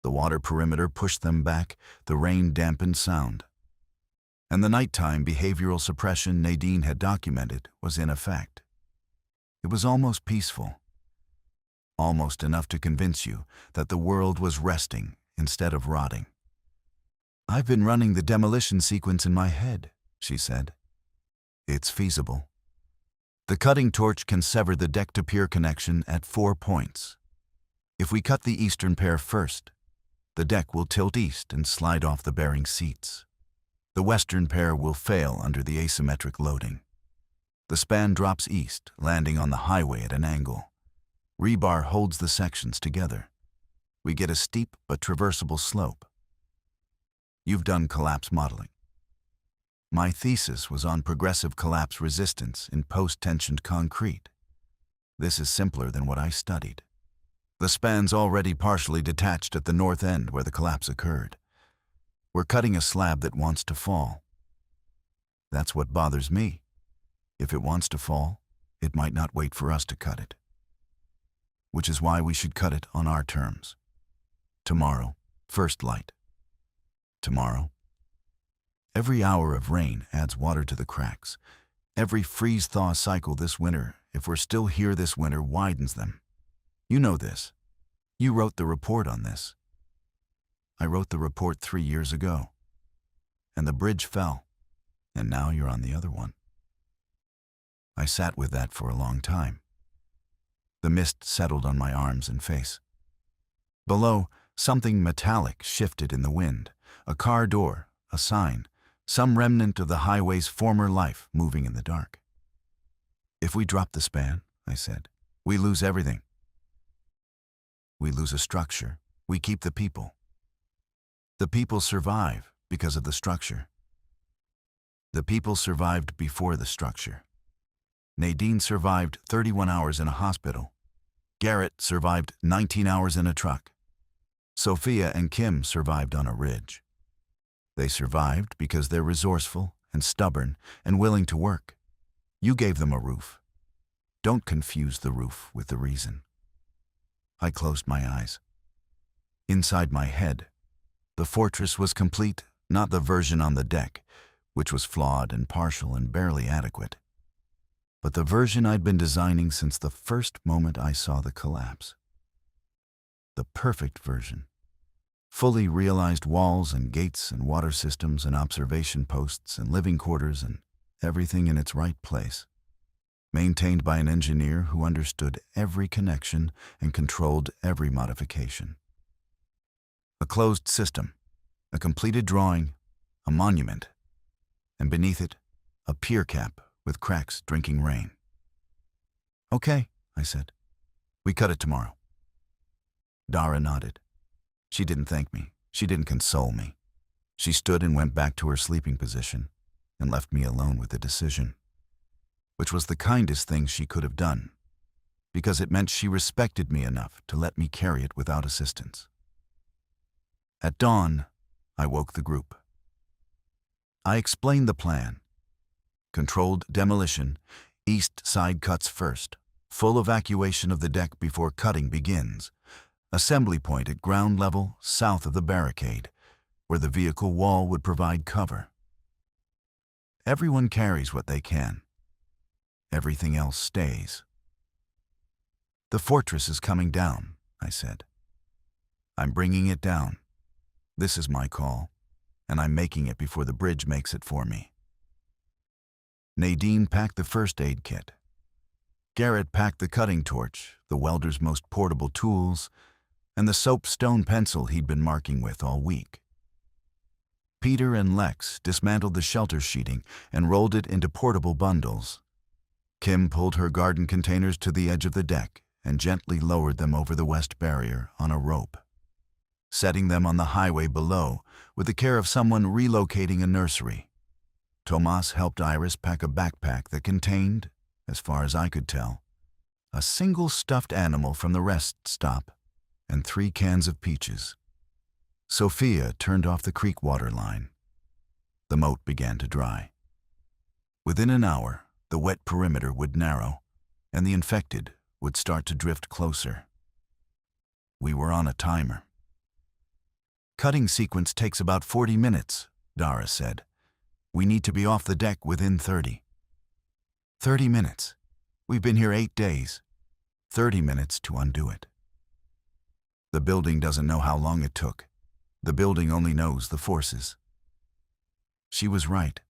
S1: The water perimeter pushed them back, the rain dampened sound. And the nighttime behavioral suppression Nadine had documented was in effect. It was almost peaceful. Almost enough to convince you that the world was resting instead of rotting. I've been running the demolition sequence in my head, she said. It's feasible. The cutting torch can sever the deck-to-pier connection at 4 points. If we cut the eastern pair first, the deck will tilt east and slide off the bearing seats. The western pair will fail under the asymmetric loading. The span drops east, landing on the highway at an angle. Rebar holds the sections together. We get a steep but traversable slope. You've done collapse modeling. My thesis was on progressive collapse resistance in post-tensioned concrete. This is simpler than what I studied. The span's already partially detached at the north end where the collapse occurred. We're cutting a slab that wants to fall. That's what bothers me. If it wants to fall, it might not wait for us to cut it. Which is why we should cut it on our terms. Tomorrow, first light. Tomorrow. Every hour of rain adds water to the cracks. Every freeze-thaw cycle this winter, if we're still here this winter, widens them. You know this. You wrote the report on this. I wrote the report 3 years ago. And the bridge fell. And now you're on the other one. I sat with that for a long time. The mist settled on my arms and face. Below, something metallic shifted in the wind. A car door, a sign, some remnant of the highway's former life moving in the dark. If we drop the span, I said, we lose everything. We lose a structure. We keep the people. The people survive because of the structure. The people survived before the structure. Nadine survived 31 hours in a hospital. Garrett survived 19 hours in a truck. Sophia and Kim survived on a ridge. They survived because they're resourceful and stubborn and willing to work. You gave them a roof. Don't confuse the roof with the reason. I closed my eyes. Inside my head, the fortress was complete, not the version on the deck, which was flawed and partial and barely adequate, but the version I'd been designing since the first moment I saw the collapse. The perfect version. Fully realized walls and gates and water systems and observation posts and living quarters and everything in its right place. Maintained by an engineer who understood every connection and controlled every modification. A closed system, a completed drawing, a monument, and beneath it, a pier cap with cracks drinking rain. Okay, I said. We cut it tomorrow. Dara nodded. She didn't thank me. She didn't console me. She stood and went back to her sleeping position and left me alone with the decision, which was the kindest thing she could have done, because it meant she respected me enough to let me carry it without assistance. At dawn, I woke the group. I explained the plan. Controlled demolition, east side cuts first, full evacuation of the deck before cutting begins. Assembly point at ground level south of the barricade, where the vehicle wall would provide cover. Everyone carries what they can. Everything else stays. The fortress is coming down, I said. I'm bringing it down. This is my call, and I'm making it before the bridge makes it for me. Nadine packed the first aid kit. Garrett packed the cutting torch, the welder's most portable tools, and the soapstone pencil he'd been marking with all week. Peter and Lex dismantled the shelter sheeting and rolled it into portable bundles. Kim pulled her garden containers to the edge of the deck and gently lowered them over the west barrier on a rope, setting them on the highway below with the care of someone relocating a nursery. Tomas helped Iris pack a backpack that contained, as far as I could tell, a single stuffed animal from the rest stop and 3 cans of peaches. Sophia turned off the creek water line. The moat began to dry. Within an hour, the wet perimeter would narrow, and the infected would start to drift closer. We were on a timer. Cutting sequence takes about 40 minutes, Dara said. We need to be off the deck within 30. 30 minutes. We've been here 8 days. 30 minutes to undo it. The building doesn't know how long it took. The building only knows the forces. She was right.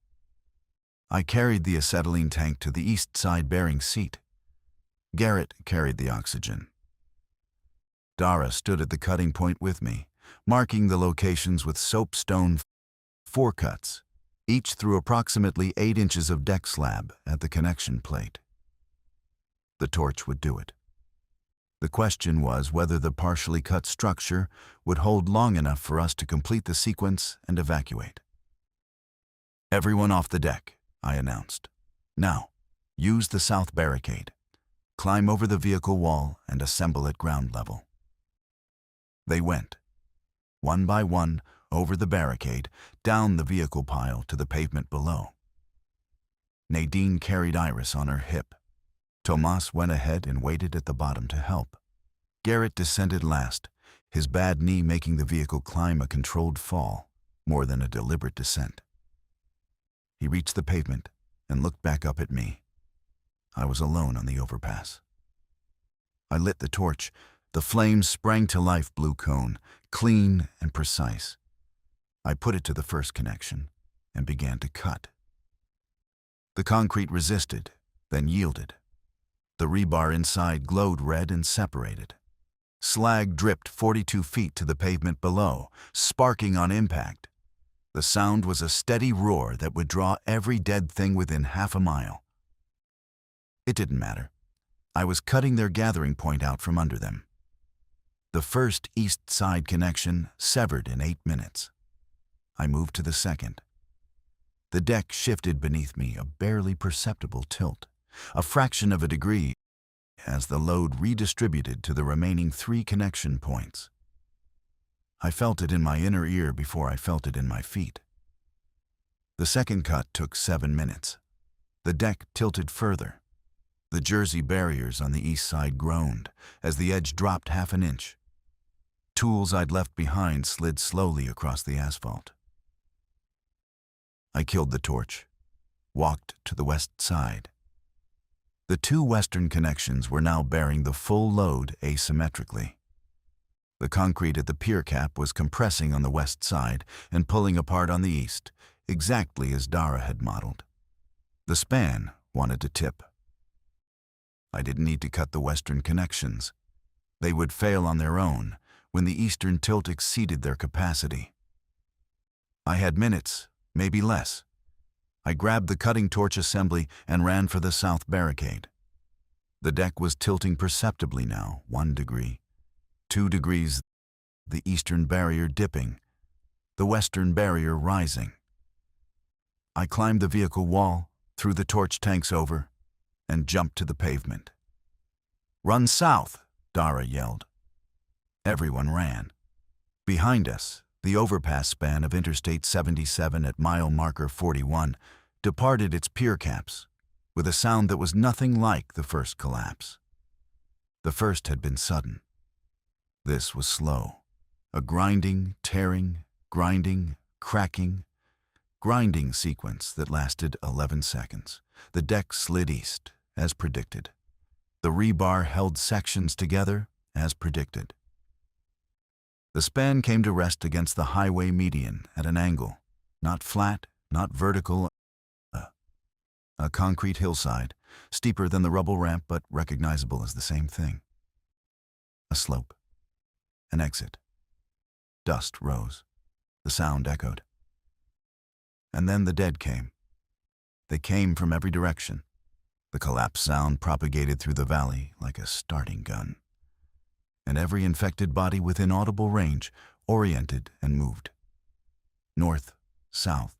S1: I carried the acetylene tank to the east side bearing seat. Garrett carried the oxygen. Dara stood at the cutting point with me, marking the locations with soapstone 4 cuts, each through approximately 8 inches of deck slab at the connection plate. The torch would do it. The question was whether the partially cut structure would hold long enough for us to complete the sequence and evacuate. Everyone off the deck, I announced. Now, use the south barricade. Climb over the vehicle wall and assemble at ground level. They went, one by one, over the barricade, down the vehicle pile to the pavement below. Nadine carried Iris on her hip. Tomas went ahead and waited at the bottom to help. Garrett descended last, his bad knee making the vehicle climb a controlled fall, more than a deliberate descent. He reached the pavement and looked back up at me. I was alone on the overpass. I lit the torch. The flames sprang to life, blue cone, clean and precise. I put it to the first connection and began to cut. The concrete resisted, then yielded. The rebar inside glowed red and separated. Slag dripped 42 feet to the pavement below, sparking on impact. The sound was a steady roar that would draw every dead thing within half a mile. It didn't matter. I was cutting their gathering point out from under them. The first east side connection severed in 8 minutes. I moved to the second. The deck shifted beneath me a barely perceptible tilt, a fraction of a degree, as the load redistributed to the remaining 3 connection points. I felt it in my inner ear before I felt it in my feet. The second cut took 7 minutes. The deck tilted further. The Jersey barriers on the east side groaned as the edge dropped half an inch. Tools I'd left behind slid slowly across the asphalt. I killed the torch, walked to the west side. The two western connections were now bearing the full load asymmetrically. The concrete at the pier cap was compressing on the west side and pulling apart on the east, exactly as Dara had modeled. The span wanted to tip. I didn't need to cut the western connections. They would fail on their own when the eastern tilt exceeded their capacity. I had minutes, maybe less. I grabbed the cutting torch assembly and ran for the south barricade. The deck was tilting perceptibly now, 1 degree, 2 degrees, the eastern barrier dipping, the western barrier rising. I climbed the vehicle wall, threw the torch tanks over, and jumped to the pavement. "Run south," Dara yelled. Everyone ran. Behind us, the overpass span of Interstate 77 at mile marker 41 departed its pier caps with a sound that was nothing like the first collapse. The first had been sudden. This was slow. A grinding, tearing, grinding, cracking, grinding sequence that lasted 11 seconds. The deck slid east, as predicted. The rebar held sections together, as predicted. The span came to rest against the highway median at an angle, not flat, not vertical, a concrete hillside, steeper than the rubble ramp but recognizable as the same thing. A slope. An exit. Dust rose. The sound echoed. And then the dead came. They came from every direction. The collapse sound propagated through the valley like a starting gun. And every infected body within audible range oriented and moved. North, south,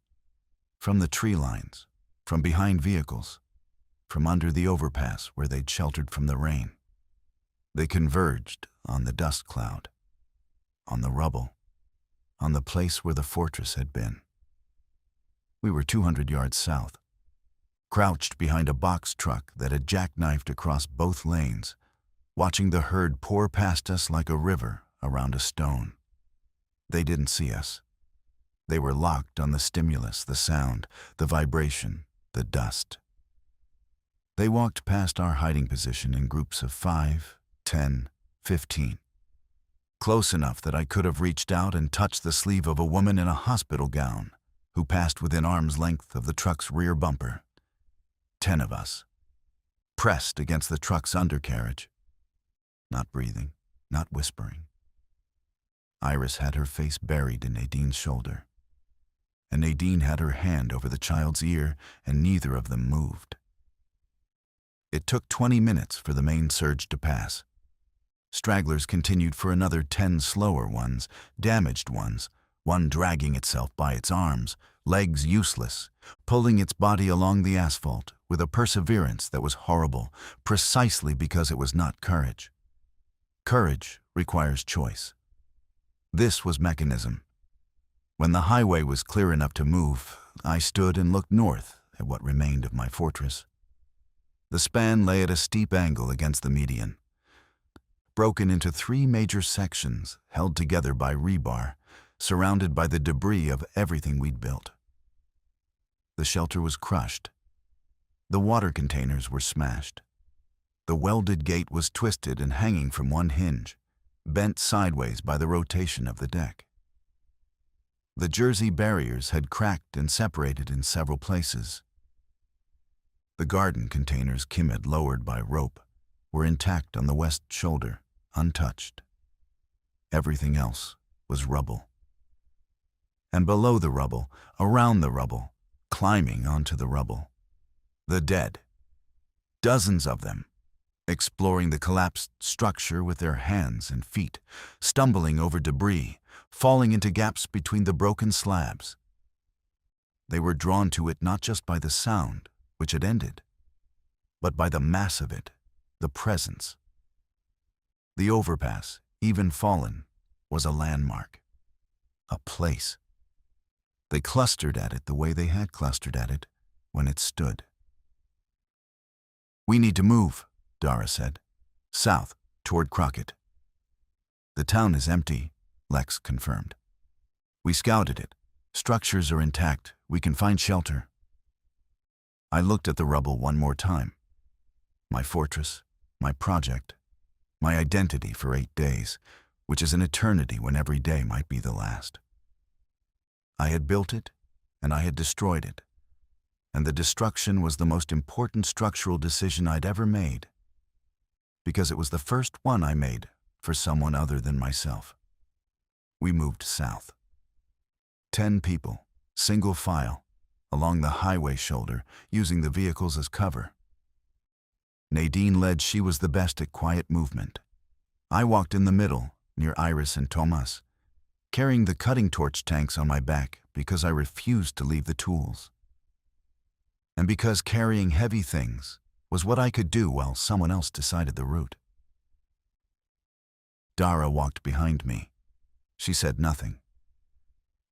S1: from the tree lines, from behind vehicles, from under the overpass where they'd sheltered from the rain. They converged on the dust cloud, on the rubble, on the place where the fortress had been. We were 200 yards south, crouched behind a box truck that had jackknifed across both lanes, watching the herd pour past us like a river around a stone. They didn't see us. They were locked on the stimulus, the sound, the vibration, the dust. They walked past our hiding position in groups of 5, 10, 15. Close enough that I could have reached out and touched the sleeve of a woman in a hospital gown who passed within arm's length of the truck's rear bumper. 10 of us, pressed against the truck's undercarriage. Not breathing, not whispering. Iris had her face buried in Nadine's shoulder, and Nadine had her hand over the child's ear, and neither of them moved. It took 20 minutes for the main surge to pass. Stragglers continued for another 10 slower ones, damaged ones, one dragging itself by its arms, legs useless, pulling its body along the asphalt with a perseverance that was horrible, precisely because it was not courage. Courage requires choice. This was mechanism. When the highway was clear enough to move, I stood and looked north at what remained of my fortress. The span lay at a steep angle against the median, broken into 3 major sections held together by rebar, surrounded by the debris of everything we'd built. The shelter was crushed. The water containers were smashed. The welded gate was twisted and hanging from one hinge, bent sideways by the rotation of the deck. The Jersey barriers had cracked and separated in several places. The garden containers Kim had lowered by rope were intact on the west shoulder, untouched. Everything else was rubble. And below the rubble, around the rubble, climbing onto the rubble, the dead. Dozens of them, exploring the collapsed structure with their hands and feet, stumbling over debris, falling into gaps between the broken slabs. They were drawn to it not just by the sound, which had ended, but by the mass of it, the presence. The overpass, even fallen, was a landmark, a place. They clustered at it the way they had clustered at it when it stood. "We need to move," Dara said. "South, toward Crockett." "The town is empty," Lex confirmed. "We scouted it. Structures are intact. We can find shelter." I looked at the rubble one more time. My fortress, my project, my identity for 8 days, which is an eternity when every day might be the last. I had built it, and I had destroyed it, and the destruction was the most important structural decision I'd ever made, because it was the first one I made for someone other than myself. We moved south. 10 people, single file, along the highway shoulder, using the vehicles as cover. Nadine led. She was the best at quiet movement. I walked in the middle, near Iris and Tomas, carrying the cutting torch tanks on my back because I refused to leave the tools. And because carrying heavy things was what I could do while someone else decided the route. Dara walked behind me. She said nothing.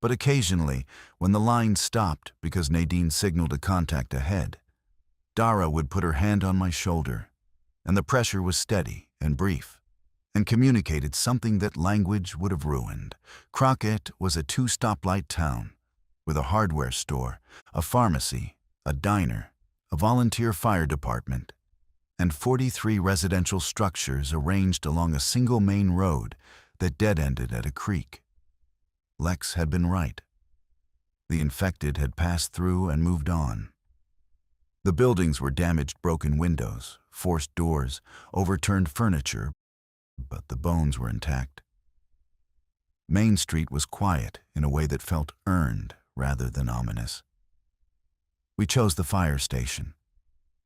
S1: But occasionally, when the line stopped because Nadine signaled a contact ahead, Dara would put her hand on my shoulder, and the pressure was steady and brief, and communicated something that language would have ruined. Crockett was a 2-stoplight town, with a hardware store, a pharmacy, a diner, a volunteer fire department, and 43 residential structures arranged along a single main road that dead-ended at a creek. Lex had been right. The infected had passed through and moved on. The buildings were damaged, broken windows, forced doors, overturned furniture, but the bones were intact. Main Street was quiet in a way that felt earned rather than ominous. We chose the fire station.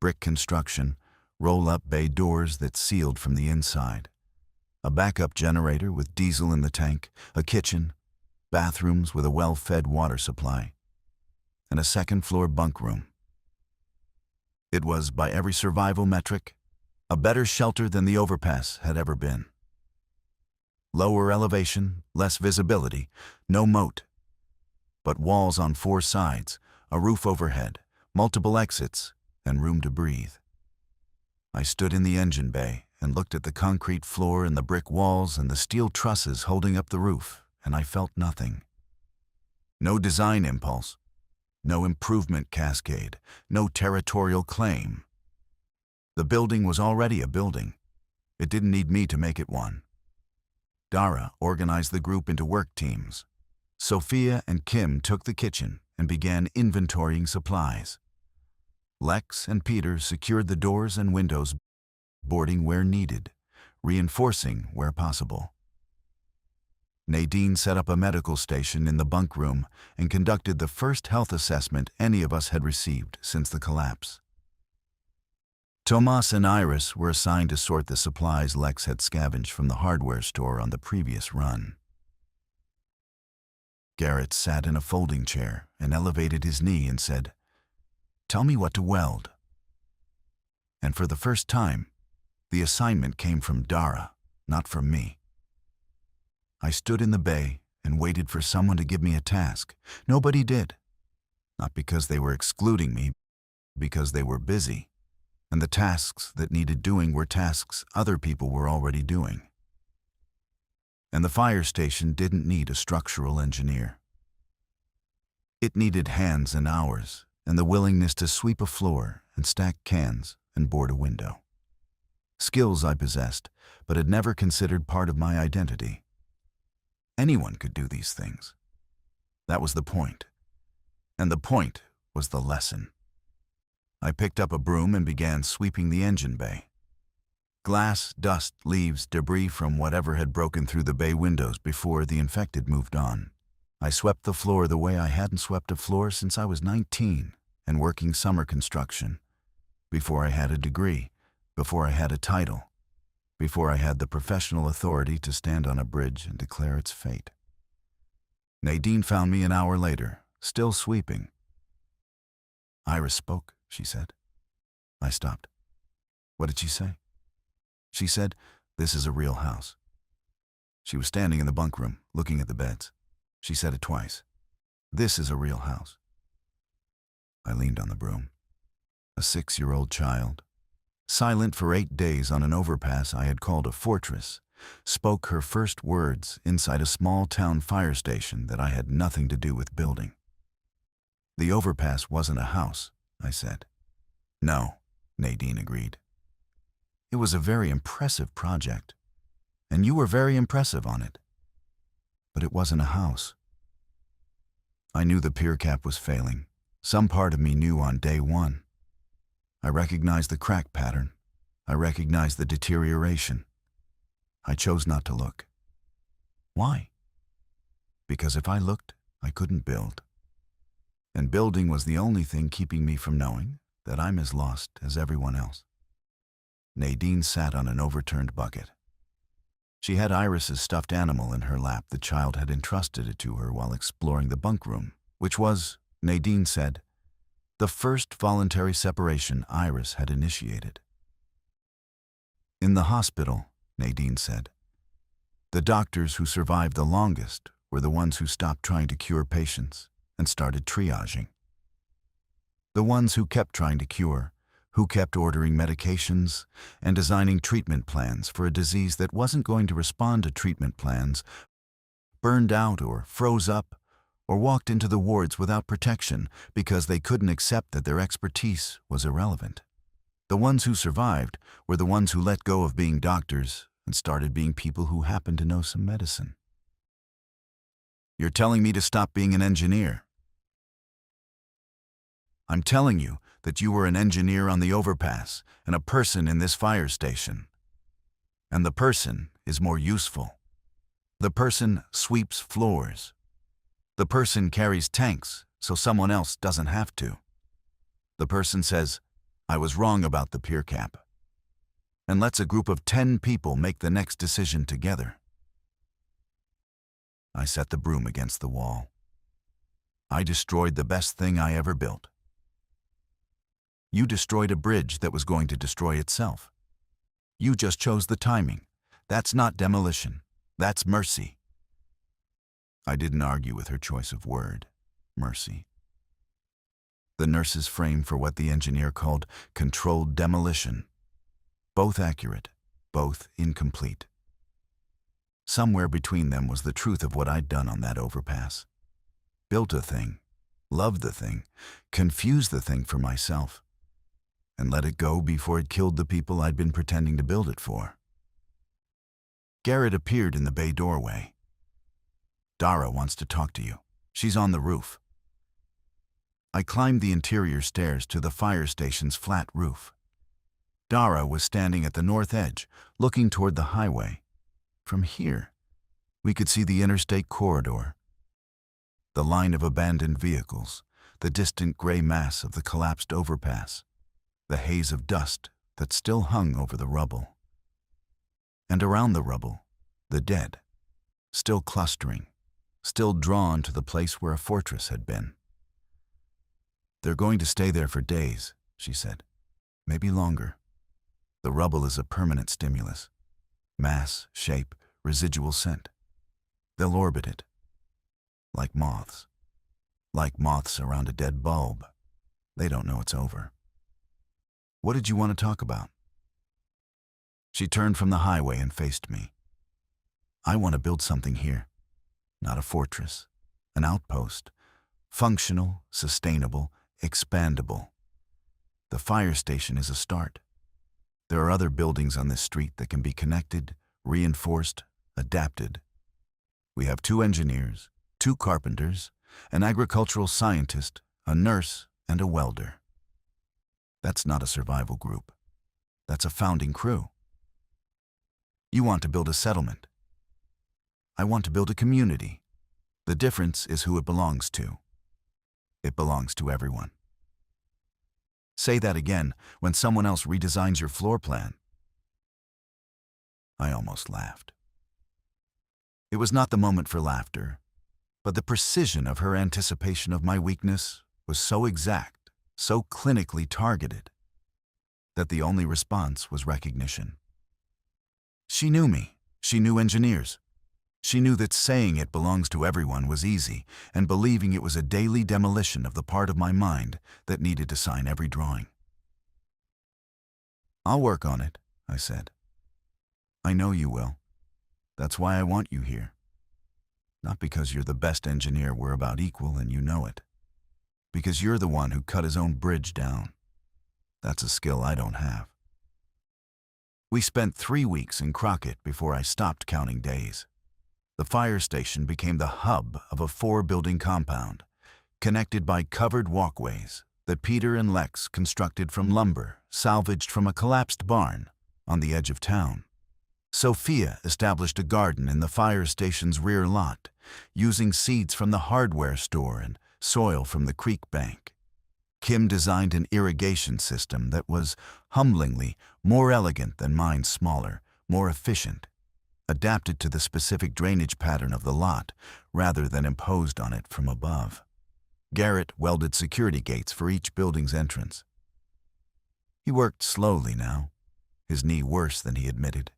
S1: Brick construction, roll-up bay doors that sealed from the inside. A backup generator with diesel in the tank, a kitchen, bathrooms with a well-fed water supply, and a second-floor bunk room. It was, by every survival metric, a better shelter than the Overpass had ever been. Lower elevation, less visibility, no moat, but walls on 4 sides, a roof overhead, multiple exits, and room to breathe. I stood in the engine bay and looked at the concrete floor and the brick walls and the steel trusses holding up the roof, and I felt nothing. No design impulse, no improvement cascade, no territorial claim. The building was already a building. It didn't need me to make it one. Dara organized the group into work teams. Sophia and Kim took the kitchen and began inventorying supplies. Lex and Peter secured the doors and windows, boarding where needed, reinforcing where possible. Nadine set up a medical station in the bunk room and conducted the first health assessment any of us had received since the collapse. Tomas and Iris were assigned to sort the supplies Lex had scavenged from the hardware store on the previous run. Garrett sat in a folding chair and elevated his knee and said, "Tell me what to weld." And for the first time, the assignment came from Dara, not from me. I stood in the bay and waited for someone to give me a task. Nobody did. Not because they were excluding me, because they were busy, and the tasks that needed doing were tasks other people were already doing. And the fire station didn't need a structural engineer. It needed hands and hours, and the willingness to sweep a floor and stack cans and board a window. Skills I possessed, but had never considered part of my identity. Anyone could do these things. That was the point. And the point was the lesson. I picked up a broom and began sweeping the engine bay. Glass, dust, leaves, debris from whatever had broken through the bay windows before the infected moved on. I swept the floor the way I hadn't swept a floor since I was 19 and working summer construction, before I had a degree, before I had a title, before I had the professional authority to stand on a bridge and declare its fate. Nadine found me an hour later, still sweeping. "Iris spoke," she said. I stopped. "What did she say?" She said, "This is a real house." She was standing in the bunk room, looking at the beds. She said it twice. This is a real house. I leaned on the broom. A 6-year-old child, silent for 8 days on an overpass I had called a fortress, spoke her first words inside a small-town fire station that I had nothing to do with building. The overpass wasn't a house, I said. No, Nadine agreed. It was a very impressive project, and you were very impressive on it. But it wasn't a house. I knew the pier cap was failing. Some part of me knew on day one. I recognized the crack pattern. I recognized the deterioration. I chose not to look. Why? Because if I looked, I couldn't build. And building was the only thing keeping me from knowing that I'm as lost as everyone else. Nadine sat on an overturned bucket. She had Iris's stuffed animal in her lap. The child had entrusted it to her while exploring the bunk room, which was, Nadine said, the first voluntary separation Iris had initiated. In the hospital, Nadine said, the doctors who survived the longest were the ones who stopped trying to cure patients and started triaging. The ones who kept trying to cure, who kept ordering medications and designing treatment plans for a disease that wasn't going to respond to treatment plans, burned out or froze up, or walked into the wards without protection because they couldn't accept that their expertise was irrelevant. The ones who survived were the ones who let go of being doctors and started being people who happened to know some medicine. You're telling me to stop being an engineer? I'm telling you that you were an engineer on the overpass and a person in this fire station. And the person is more useful. The person sweeps floors. The person carries tanks so someone else doesn't have to. The person says, I was wrong about the pier cap, and lets a group of 10 people make the next decision together. I set the broom against the wall. I destroyed the best thing I ever built. You destroyed a bridge that was going to destroy itself. You just chose the timing. That's not demolition. That's mercy. I didn't argue with her choice of word, mercy. The nurse's frame for what the engineer called controlled demolition. Both accurate, both incomplete. Somewhere between them was the truth of what I'd done on that overpass. Built a thing, loved the thing, confused the thing for myself, and let it go before it killed the people I'd been pretending to build it for. Garrett appeared in the bay doorway. Dara wants to talk to you. She's on the roof. I climbed the interior stairs to the fire station's flat roof. Dara was standing at the north edge, looking toward the highway. From here, we could see the interstate corridor, the line of abandoned vehicles, the distant gray mass of the collapsed overpass, the haze of dust that still hung over the rubble. And around the rubble, the dead, still clustering, still drawn to the place where a fortress had been. They're going to stay there for days, she said. Maybe longer. The rubble is a permanent stimulus. Mass, shape, residual scent. They'll orbit it. Like moths. Like moths around a dead bulb. They don't know it's over. What did you want to talk about? She turned from the highway and faced me. I want to build something here. Not a fortress, an outpost. Functional, sustainable, expandable. The fire station is a start. There are other buildings on this street that can be connected, reinforced, adapted. We have 2 engineers, 2 carpenters, an agricultural scientist, a nurse, and a welder. That's not a survival group. That's a founding crew. You want to build a settlement. I want to build a community. The difference is who it belongs to. It belongs to everyone. Say that again when someone else redesigns your floor plan. I almost laughed. It was not the moment for laughter, but the precision of her anticipation of my weakness was so exact, so clinically targeted, that the only response was recognition. She knew me. She knew engineers. She knew that saying it belongs to everyone was easy, and believing it was a daily demolition of the part of my mind that needed to sign every drawing. "I'll work on it," I said. "I know you will. That's why I want you here. Not because you're the best engineer we're about equal and you know it. Because you're the one who cut his own bridge down. That's a skill I don't have." We spent 3 weeks in Crockett before I stopped counting days. The fire station became the hub of a 4-building compound, connected by covered walkways that Peter and Lex constructed from lumber salvaged from a collapsed barn on the edge of town. Sophia established a garden in the fire station's rear lot, using seeds from the hardware store and soil from the creek bank. Kim designed an irrigation system that was, humblingly, more elegant than mine's smaller, more efficient, adapted to the specific drainage pattern of the lot rather than imposed on it from above. Garrett welded security gates for each building's entrance. He worked slowly now, his knee worse than he admitted.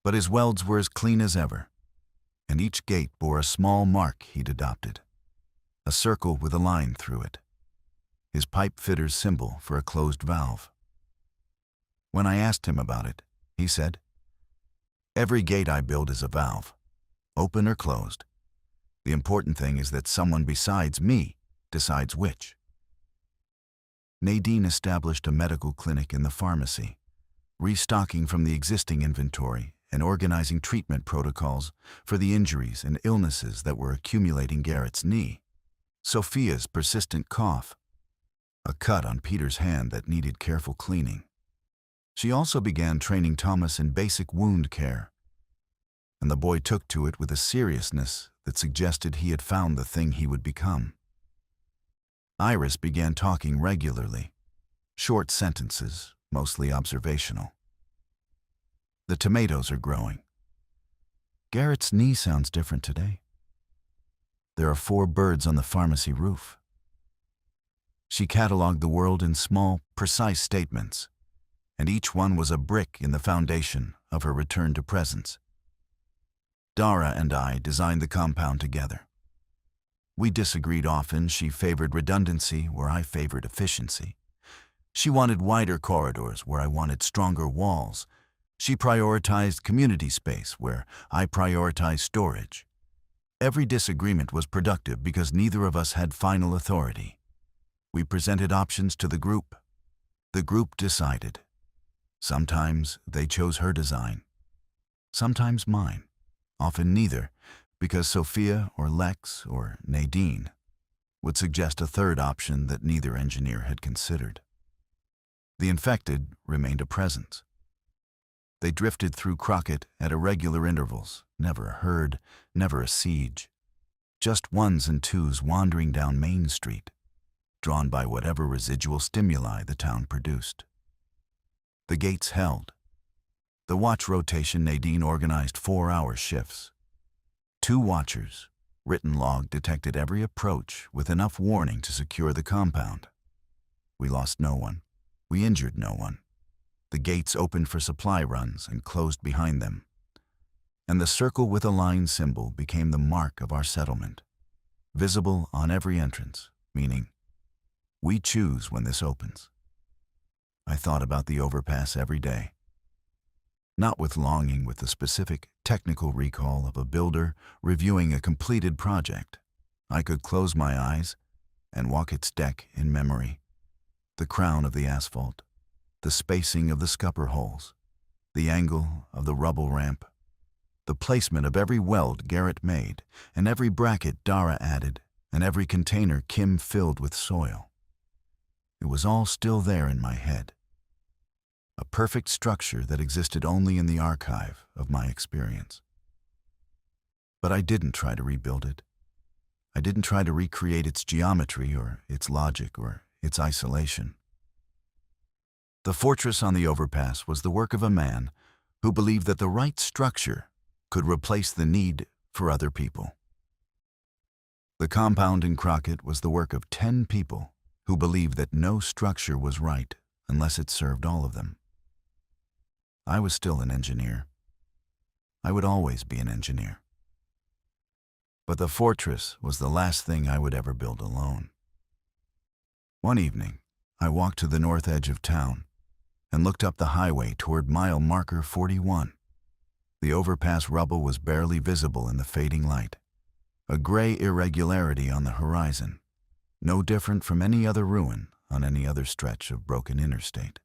S1: But his welds were as clean as ever, and each gate bore a small mark he'd adopted, a circle with a line through it, his pipe fitter's symbol for a closed valve. When I asked him about it, he said, "Every gate I build is a valve, open or closed. The important thing is that someone besides me decides which." Nadine established a medical clinic in the pharmacy, restocking from the existing inventory and organizing treatment protocols for the injuries and illnesses that were accumulating Garrett's knee. Sophia's persistent cough, a cut on Peter's hand that needed careful cleaning. She also began training Thomas in basic wound care, and the boy took to it with a seriousness that suggested he had found the thing he would become. Iris began talking regularly, short sentences, mostly observational. "The tomatoes are growing. Garrett's knee sounds different today. There are 4 birds on the pharmacy roof." She cataloged the world in small, precise statements, and each one was a brick in the foundation of her return to presence. Dara and I designed the compound together. We disagreed often. She favored redundancy where I favored efficiency. She wanted wider corridors where I wanted stronger walls. She prioritized community space where I prioritized storage. Every disagreement was productive because neither of us had final authority. We presented options to the group. The group decided. Sometimes they chose her design, sometimes mine, often neither, because Sophia or Lex or Nadine would suggest a third option that neither engineer had considered. The infected remained a presence. They drifted through Crockett at irregular intervals, never a herd, never a siege, just ones and twos wandering down Main Street, drawn by whatever residual stimuli the town produced. The gates held. The watch rotation Nadine organized 4-hour shifts. 2 watchers, written log detected every approach with enough warning to secure the compound. We lost no one. We injured no one. The gates opened for supply runs and closed behind them. And the circle with a line symbol became the mark of our settlement, visible on every entrance, meaning, we choose when this opens. I thought about the overpass every day. Not with longing, with the specific, technical recall of a builder reviewing a completed project. I could close my eyes and walk its deck in memory. The crown of the asphalt, the spacing of the scupper holes, the angle of the rubble ramp, the placement of every weld Garrett made, and every bracket Dara added, and every container Kim filled with soil. It was all still there in my head. A perfect structure that existed only in the archive of my experience. But I didn't try to rebuild it. I didn't try to recreate its geometry or its logic or its isolation. The fortress on the overpass was the work of a man who believed that the right structure could replace the need for other people. The compound in Crockett was the work of 10 people who believed that no structure was right unless it served all of them. I was still an engineer. I would always be an engineer. But the fortress was the last thing I would ever build alone. One evening, I walked to the north edge of town and looked up the highway toward mile marker 41. The overpass rubble was barely visible in the fading light, a gray irregularity on the horizon, no different from any other ruin on any other stretch of broken interstate.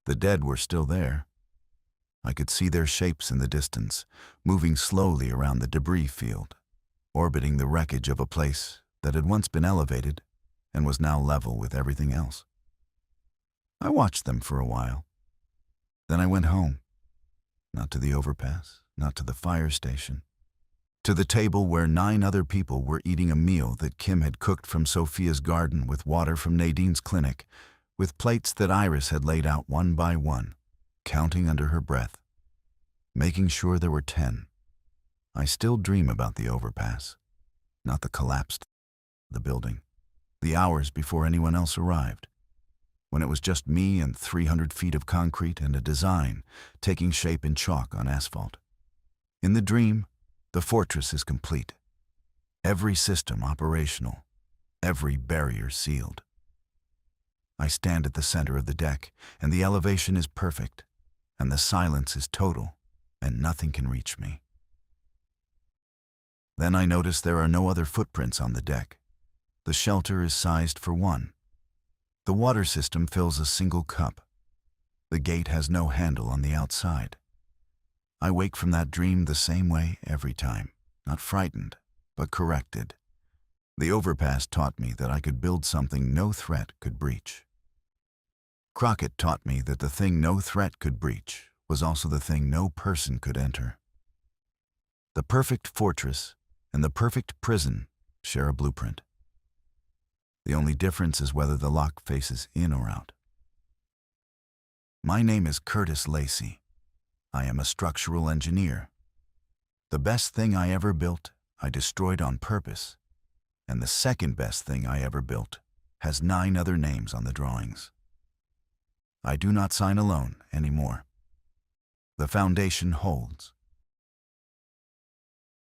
S1: The dead were still there. I could see their shapes in the distance, moving slowly around the debris field, orbiting the wreckage of a place that had once been elevated and was now level with everything else. I watched them for a while. Then I went home. Not to the overpass, not to the fire station. To the table where 9 other people were eating a meal that Kim had cooked from Sophia's garden with water from Nadine's clinic, with plates that Iris had laid out one by one, counting under her breath, making sure there were 10. I still dream about the overpass, not the collapsed the building, the hours before anyone else arrived, when it was just me and 300 feet of concrete and a design taking shape in chalk on asphalt. In the dream, the fortress is complete. Every system operational, every barrier sealed. I stand at the center of the deck, and the elevation is perfect, and the silence is total, and nothing can reach me. Then I notice there are no other footprints on the deck. The shelter is sized for one. The water system fills a single cup. The gate has no handle on the outside. I wake from that dream the same way every time, not frightened, but corrected. The overpass taught me that I could build something no threat could breach. Crockett taught me that the thing no threat could breach was also the thing no person could enter. The perfect fortress and the perfect prison share a blueprint. The only difference is whether the lock faces in or out. My name is Curtis Lacey. I am a structural engineer. The best thing I ever built, I destroyed on purpose, and the second best thing I ever built has 9 other names on the drawings. I do not sign alone anymore. The foundation holds.